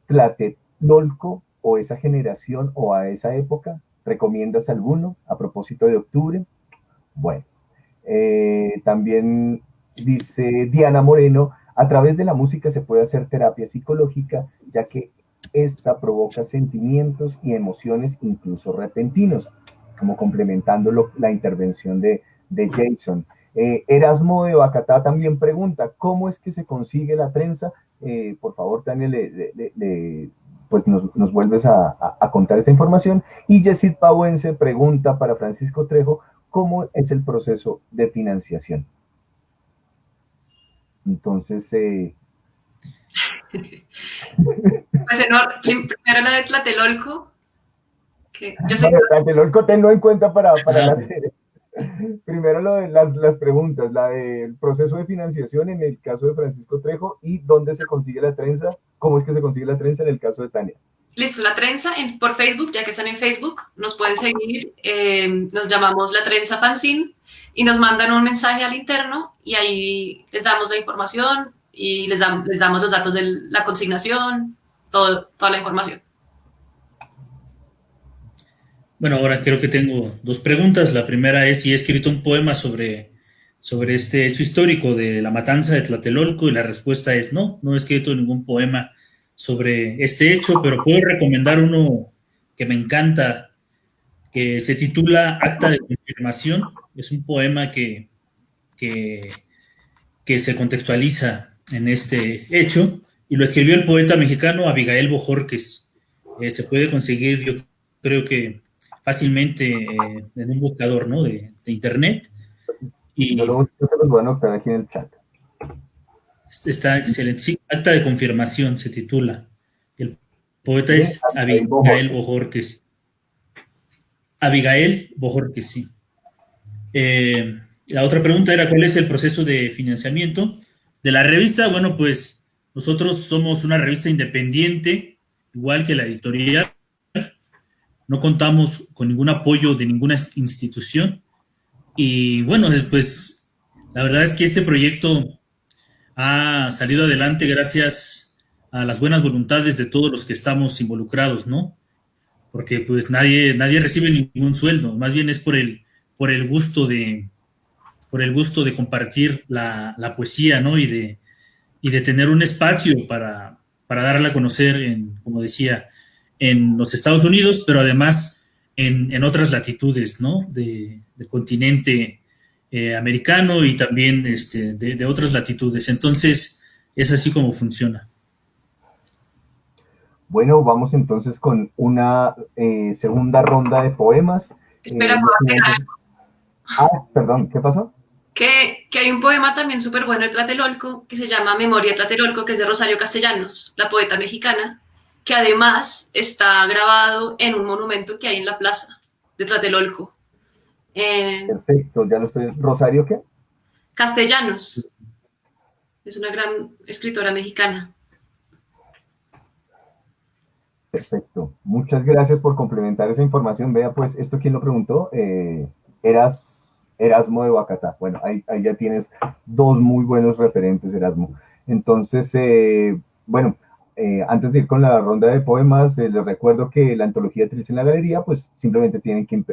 Tlatelolco o esa generación o a esa época? ¿Recomiendas alguno a propósito de octubre? Bueno, también dice Diana Moreno, a través de la música se puede hacer terapia psicológica, ya que esta provoca sentimientos y emociones incluso repentinos, como complementando la intervención de Jason. Erasmo de Bacatá también pregunta, ¿cómo es que se consigue la trenza? Por favor, Tania, pues nos vuelves a contar esa información. Y Yesid Pauense pregunta para Francisco Trejo, ¿cómo es el proceso de financiación? Entonces, pues primero la de Tlatelolco, que yo sé bueno, Tlatelolco tenlo en cuenta para la serie. Primero lo de las preguntas, la del proceso de financiación en el caso de Francisco Trejo y dónde se consigue la trenza, cómo es que se consigue la trenza en el caso de Tania. Listo, la trenza por Facebook, ya que están en Facebook, nos pueden seguir, nos llamamos La Trenza Fanzine y nos mandan un mensaje al interno y ahí les damos la información y les damos los datos de la consignación, toda la información. Bueno, ahora creo que tengo dos preguntas. La primera es si he escrito un poema sobre este hecho histórico de la matanza de Tlatelolco, y la respuesta es no he escrito ningún poema sobre este hecho, pero puedo recomendar uno que me encanta, que se titula Acta de Confirmación. Es un poema que se contextualiza en este hecho, y lo escribió el poeta mexicano Abigail Bojorquez. Se puede conseguir, yo creo que fácilmente en un buscador, ¿no? de internet. Y yo te los voy a anotar aquí en el chat. Está excelente. Sí, Acta de Confirmación se titula. El poeta es Abigail Bojorquez. Abigail Bojorquez, sí. La otra pregunta era ¿cuál es el proceso de financiamiento de la revista? Bueno, pues nosotros somos una revista independiente, igual que la editorial. No contamos con ningún apoyo de ninguna institución. Y bueno, pues la verdad es que este proyecto ha salido adelante gracias a las buenas voluntades de todos los que estamos involucrados, ¿no? Porque pues nadie recibe ningún sueldo, más bien es por el gusto de por el gusto de compartir la poesía, ¿no? Y de tener un espacio para darla a conocer, como decía, en los Estados Unidos, pero además en otras latitudes, ¿no? Del continente americano y también de otras latitudes. Entonces, es así como funciona. Bueno, vamos entonces con una segunda ronda de poemas. Espera, Perdón, ¿qué pasó? que hay un poema también súper bueno de Tlatelolco que se llama Memoria de Tlatelolco, que es de Rosario Castellanos, la poeta mexicana, que además está grabado en un monumento que hay en la plaza de Tlatelolco. Perfecto, ya lo estoy. ¿Rosario qué? Castellanos es una gran escritora mexicana. Perfecto. Muchas gracias por complementar esa información. Vea, pues, ¿esto quién lo preguntó? Erasmo de Boacatá. Bueno, ahí ya tienes dos muy buenos referentes, Erasmo. Entonces, bueno, antes de ir con la ronda de poemas, les recuerdo que la antología Trilce en la Galería, pues simplemente tienen que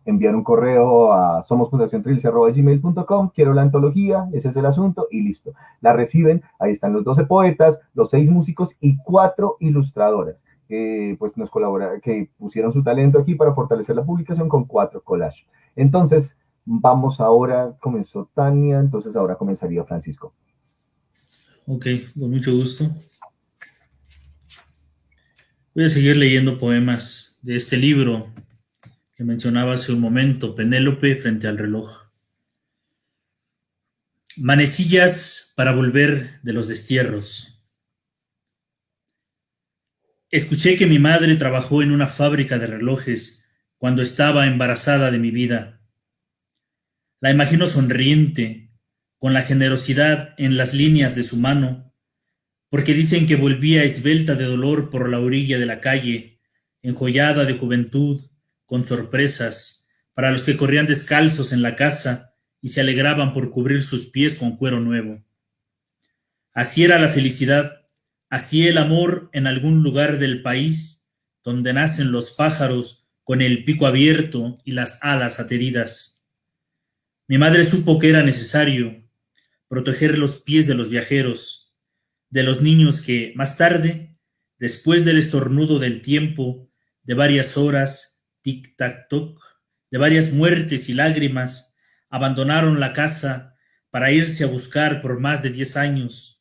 enviar un correo a somosfundaciontrilce@gmail.com, quiero la antología, ese es el asunto, y listo. La reciben, ahí están los 12 poetas, los 6 músicos y 4 ilustradoras. Pues nos que pusieron su talento aquí para fortalecer la publicación con 4 collages. Entonces, vamos ahora, comenzó Tania, entonces ahora comenzaría Francisco. Ok, con mucho gusto. Voy a seguir leyendo poemas de este libro que mencionaba hace un momento, Penélope frente al reloj. Manecillas para volver de los destierros. Escuché que mi madre trabajó en una fábrica de relojes cuando estaba embarazada de mi vida. La imagino sonriente, con la generosidad en las líneas de su mano, porque dicen que volvía esbelta de dolor por la orilla de la calle, enjollada de juventud, con sorpresas, para los que corrían descalzos en la casa y se alegraban por cubrir sus pies con cuero nuevo. Así era la felicidad. Así el amor en algún lugar del país donde nacen los pájaros con el pico abierto y las alas ateridas. Mi madre supo que era necesario proteger los pies de los viajeros, de los niños que, más tarde, después del estornudo del tiempo, de varias horas, tic-tac-toc, de varias muertes y lágrimas, abandonaron la casa para irse a buscar por más de 10 años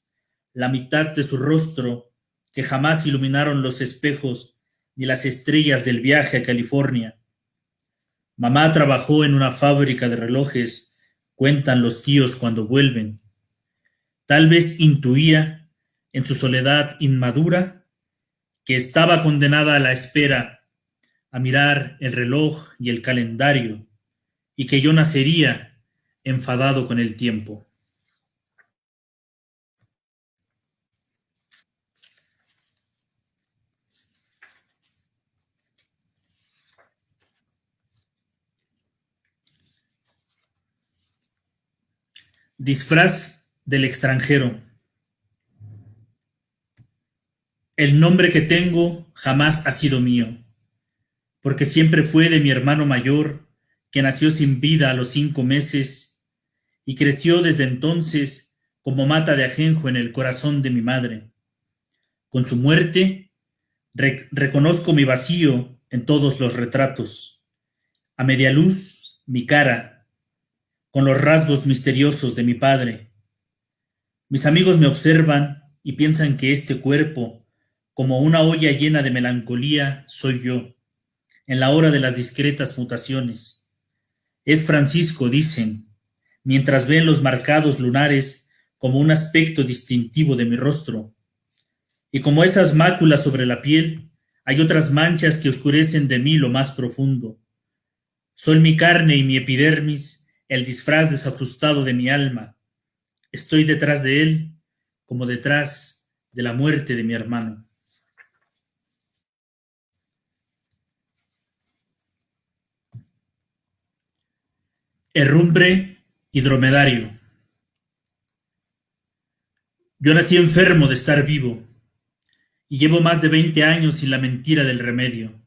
la mitad de su rostro que jamás iluminaron los espejos ni las estrellas del viaje a California. Mamá trabajó en una fábrica de relojes, cuentan los tíos cuando vuelven. Tal vez intuía, en su soledad inmadura, que estaba condenada a la espera, a mirar el reloj y el calendario, y que yo nacería enfadado con el tiempo. Disfraz del extranjero. El nombre que tengo jamás ha sido mío, porque siempre fue de mi hermano mayor, que nació sin vida a los 5 meses y creció desde entonces como mata de ajenjo en el corazón de mi madre. Con su muerte, reconozco mi vacío en todos los retratos. A media luz, mi cara, con los rasgos misteriosos de mi padre. Mis amigos me observan y piensan que este cuerpo, como una olla llena de melancolía, soy yo, en la hora de las discretas mutaciones. Es Francisco, dicen, mientras ven los marcados lunares como un aspecto distintivo de mi rostro. Y como esas máculas sobre la piel, hay otras manchas que oscurecen de mí lo más profundo. Son mi carne y mi epidermis, el disfraz desajustado de mi alma. Estoy detrás de él, como detrás de la muerte de mi hermano. Herrumbre y dromedario. Yo nací enfermo de estar vivo y llevo más de 20 años sin la mentira del remedio.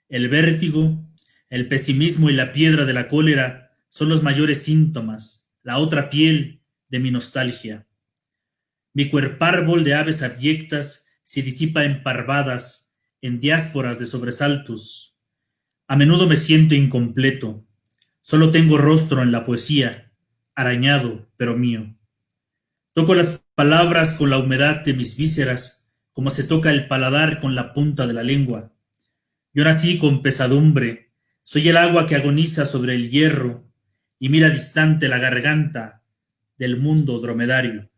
El vértigo, el pesimismo y la piedra de la cólera son los mayores síntomas. la otra piel de mi nostalgia. Mi cuerpárbol de aves abyectas se disipa en parvadas, en diásporas de sobresaltos. A menudo me siento incompleto. Solo tengo rostro en la poesía, arañado, pero mío. Toco las palabras con la humedad de mis vísceras, como se toca el paladar con la punta de la lengua. Yo nací con pesadumbre, soy el agua que agoniza sobre el hierro y mira distante la garganta del mundo dromedario.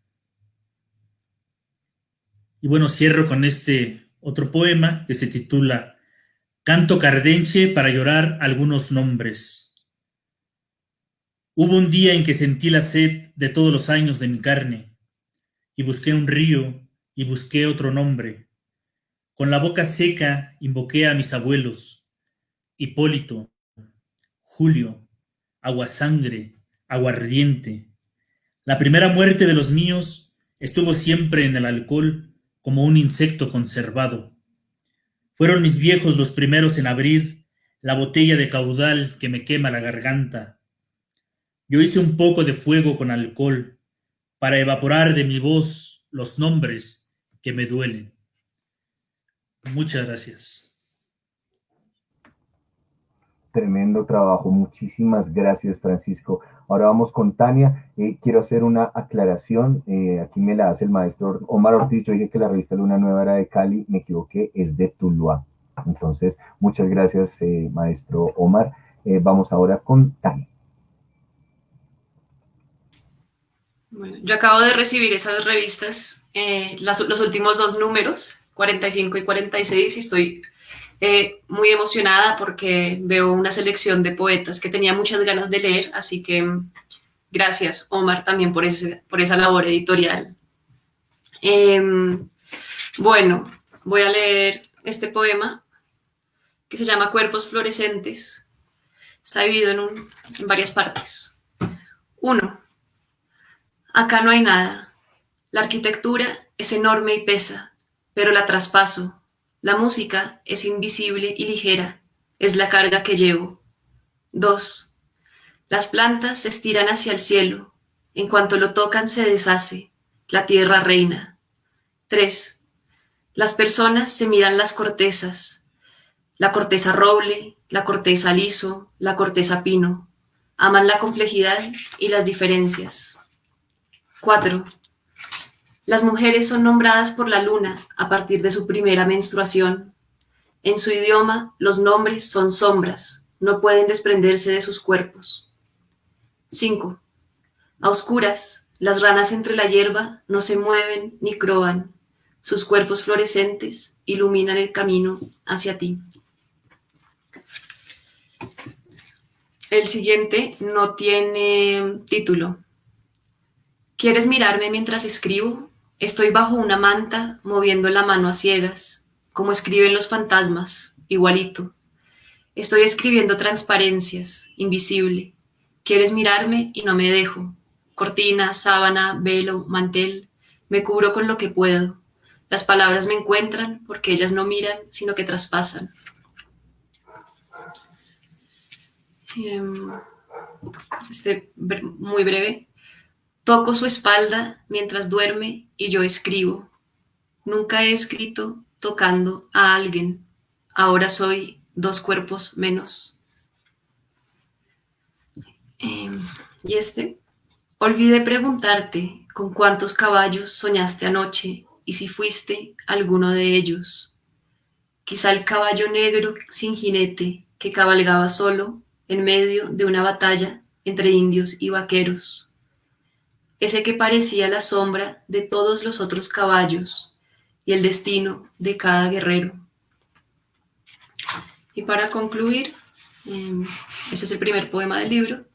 Y bueno, cierro con este otro poema que se titula Canto cardenche para llorar algunos nombres. Hubo un día en que sentí la sed de todos los años de mi carne, y busqué un río y busqué otro nombre. Con la boca seca invoqué a mis abuelos, Hipólito, Julio, Aguasangre, Aguardiente. La primera muerte de los míos estuvo siempre en el alcohol como un insecto conservado. Fueron mis viejos los primeros en abrir la botella de caudal que me quema la garganta. Yo hice un poco de fuego con alcohol para evaporar de mi voz los nombres que me duelen. Muchas gracias. Tremendo trabajo, muchísimas gracias, Francisco. Ahora vamos con Tania. Quiero hacer una aclaración, aquí me la hace el maestro Omar Ortiz. Yo dije que la revista Luna Nueva era de Cali, me equivoqué, es de Tuluá. Entonces, muchas gracias, maestro Omar. Vamos ahora con Tania. Bueno, yo acabo de recibir esas revistas, los últimos 2 números, 45 y 46, y estoy muy emocionada porque veo una selección de poetas que tenía muchas ganas de leer, así que gracias, Omar, también por esa labor editorial. Bueno, voy a leer este poema que se llama Cuerpos Fluorescentes. Está dividido en varias partes. 1. Acá no hay nada. La arquitectura es enorme y pesa, pero la traspaso. La música es invisible y ligera, es la carga que llevo. 2. Las plantas se estiran hacia el cielo, en cuanto lo tocan se deshace, la tierra reina. 3. Las personas se miran las cortezas, la corteza roble, la corteza liso, la corteza pino. Aman la complejidad y las diferencias. 4. Las mujeres son nombradas por la luna a partir de su primera menstruación. En su idioma, los nombres son sombras, no pueden desprenderse de sus cuerpos. 5. A oscuras, las ranas entre la hierba no se mueven ni croan. Sus cuerpos fluorescentes iluminan el camino hacia ti. El siguiente no tiene título. ¿Quieres mirarme mientras escribo? Estoy bajo una manta, moviendo la mano a ciegas, como escriben los fantasmas, igualito. Estoy escribiendo transparencias, invisible. ¿Quieres mirarme? Y no me dejo. Cortina, sábana, velo, mantel. Me cubro con lo que puedo. Las palabras me encuentran porque ellas no miran, sino que traspasan. Muy breve. Toco su espalda mientras duerme y yo escribo. Nunca he escrito tocando a alguien. Ahora soy 2 cuerpos menos. Olvidé preguntarte con cuántos caballos soñaste anoche y si fuiste alguno de ellos. Quizá el caballo negro sin jinete que cabalgaba solo en medio de una batalla entre indios y vaqueros. Ese que parecía la sombra de todos los otros caballos y el destino de cada guerrero. Y para concluir, ese es el primer poema del libro.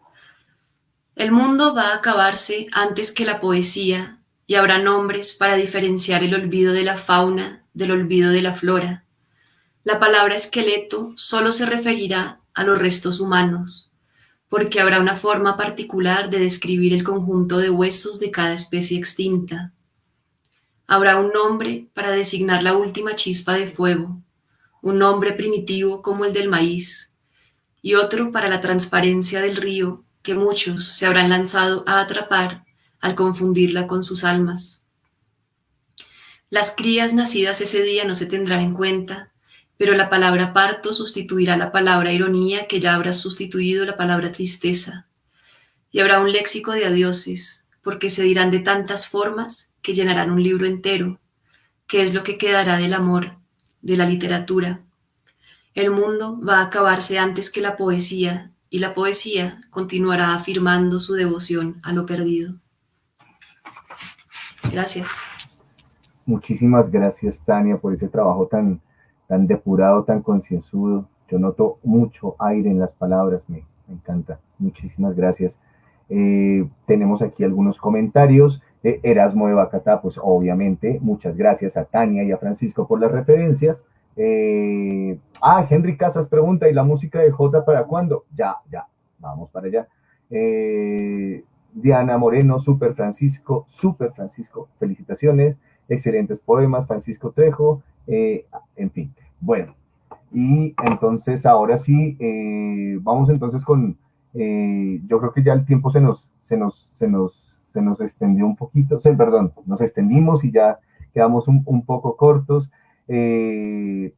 El mundo va a acabarse antes que la poesía y habrá nombres para diferenciar el olvido de la fauna del olvido de la flora. La palabra esqueleto solo se referirá a los restos humanos, porque habrá una forma particular de describir el conjunto de huesos de cada especie extinta. Habrá un nombre para designar la última chispa de fuego, un nombre primitivo como el del maíz, y otro para la transparencia del río que muchos se habrán lanzado a atrapar al confundirla con sus almas. Las crías nacidas ese día no se tendrán en cuenta, pero la palabra parto sustituirá la palabra ironía, que ya habrá sustituido la palabra tristeza. Y habrá un léxico de adioses, porque se dirán de tantas formas que llenarán un libro entero, que es lo que quedará del amor, de la literatura. El mundo va a acabarse antes que la poesía, y la poesía continuará afirmando su devoción a lo perdido. Gracias. Muchísimas gracias, Tania, por ese trabajo tan depurado, tan concienzudo. Yo noto mucho aire en las palabras, me encanta. Muchísimas gracias. Tenemos aquí algunos comentarios. Erasmo de Bacatá, pues obviamente, muchas gracias a Tania y a Francisco por las referencias. Henry Casas pregunta, ¿y la música de Jota para cuándo? Ya, vamos para allá. Diana Moreno, Super Francisco, felicitaciones, excelentes poemas, Francisco Trejo, en fin. Bueno, y entonces ahora sí, vamos entonces con, yo creo que ya el tiempo se nos extendió un poquito, perdón, nos extendimos y ya quedamos un poco cortos.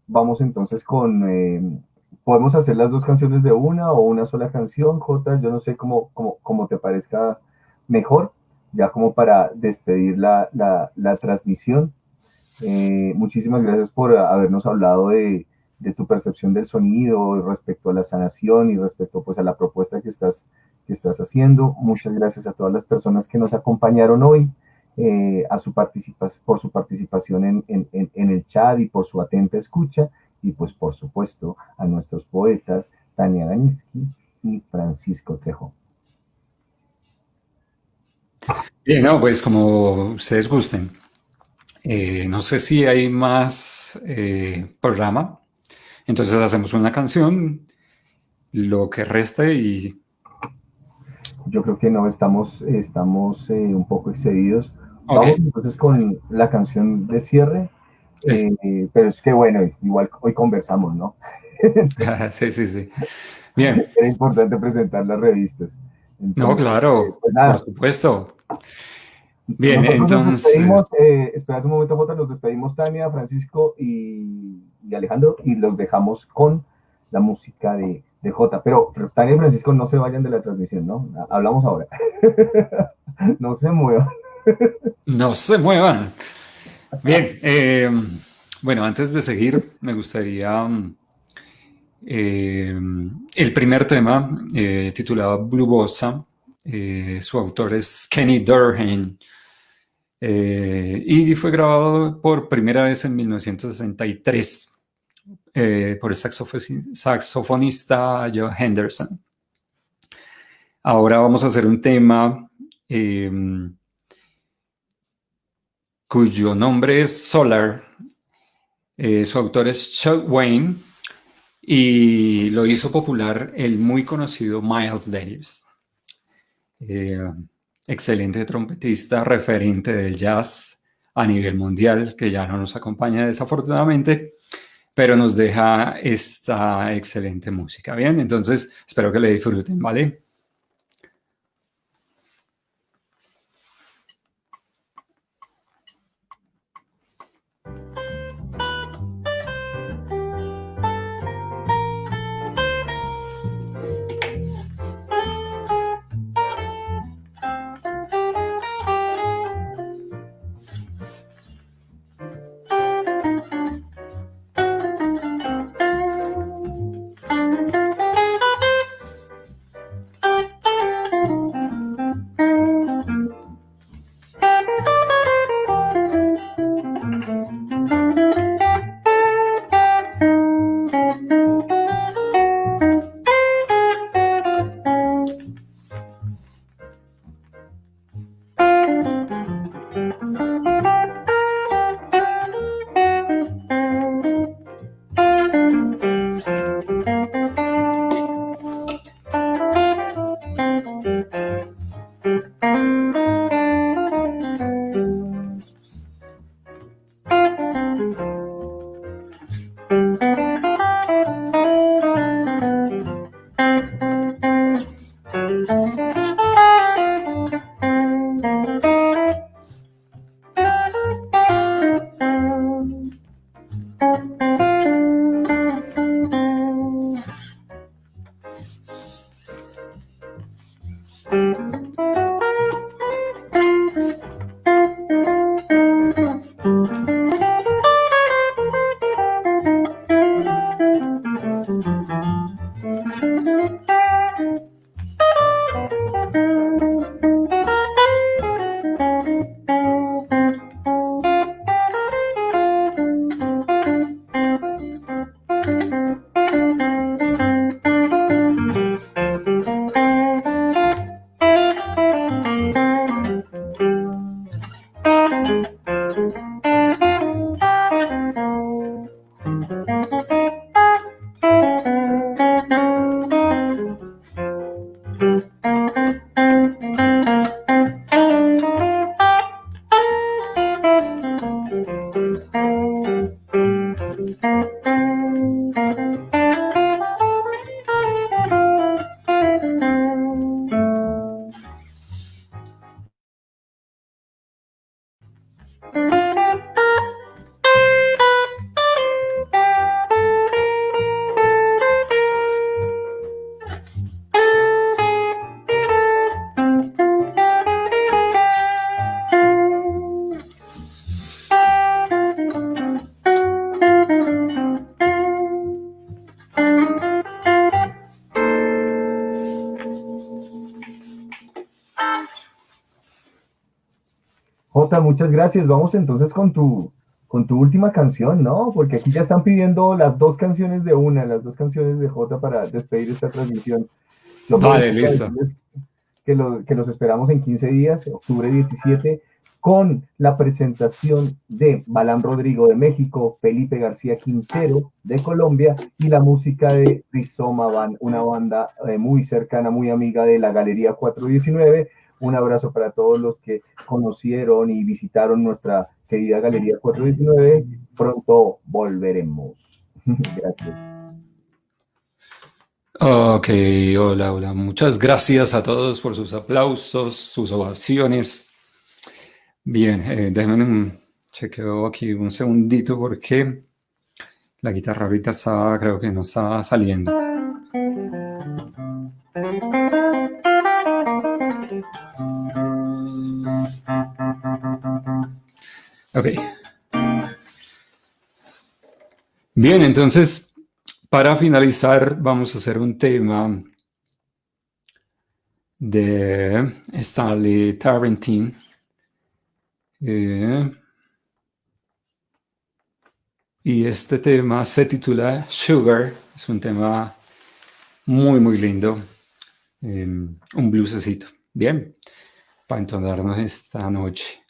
Vamos entonces con, podemos hacer las dos canciones de una o una sola canción, Jota, yo no sé cómo te parezca mejor, ya como para despedir la transmisión. Muchísimas gracias por habernos hablado de tu percepción del sonido respecto a la sanación y respecto pues a la propuesta que estás haciendo. Muchas gracias a todas las personas que nos acompañaron hoy, por su participación en el chat y por su atenta escucha, y pues por supuesto a nuestros poetas Tania Ganiski y Francisco Trejo. Bien, no, pues como ustedes gusten. No sé si hay más programa, entonces hacemos una canción, lo que reste y... Yo creo que no, estamos un poco excedidos. Okay. Vamos entonces con la canción de cierre, pero es que bueno, igual hoy conversamos, ¿no? Sí. Bien. Era importante presentar las revistas. Entonces, No, claro, pues nada. por supuesto. Bien, Nosotros entonces... nos despedimos, esperad un momento, Jota, nos despedimos Tania, Francisco y Alejandro, y los dejamos con la música de Jota. Pero Tania y Francisco no se vayan de la transmisión, ¿no? Hablamos ahora. No se muevan. No se muevan. Bien, bueno, antes de seguir, me gustaría el primer tema, titulado Blue Bossa. Su autor es Kenny Durham. Y fue grabado por primera vez en 1963 por el saxofonista Joe Henderson. Ahora vamos a hacer un tema cuyo nombre es Solar. Su autor es Chuck Wayne y lo hizo popular el muy conocido Miles Davis. Excelente trompetista, referente del jazz a nivel mundial, que ya no nos acompaña desafortunadamente, pero nos deja esta excelente música. Bien, entonces espero que le disfruten, ¿vale? Jota, muchas gracias. Vamos entonces con tu última canción, ¿no? Porque aquí ya están pidiendo las dos canciones de una, las dos canciones de Jota para despedir esta transmisión. Yo Vale, aprovecho para listo. decirles que los esperamos en 15 días, octubre 17, con la presentación de Balán Rodrigo de México, Felipe García Quintero de Colombia y la música de Rizoma Band, una banda muy cercana, muy amiga de la Galería 419. Un abrazo para todos los que conocieron y visitaron nuestra querida Galería 419. Pronto volveremos. Gracias. Ok, hola, hola. Muchas gracias a todos por sus aplausos, sus ovaciones. Bien, déjenme un chequeo aquí un segundito porque la guitarra ahorita estaba, creo que no estaba saliendo. Ok. Bien, entonces, para finalizar, vamos a hacer un tema de Stanley Tarantine. Y este tema se titula Sugar. Es un tema muy, muy lindo. Un bluesecito. Bien, para entonarnos esta noche.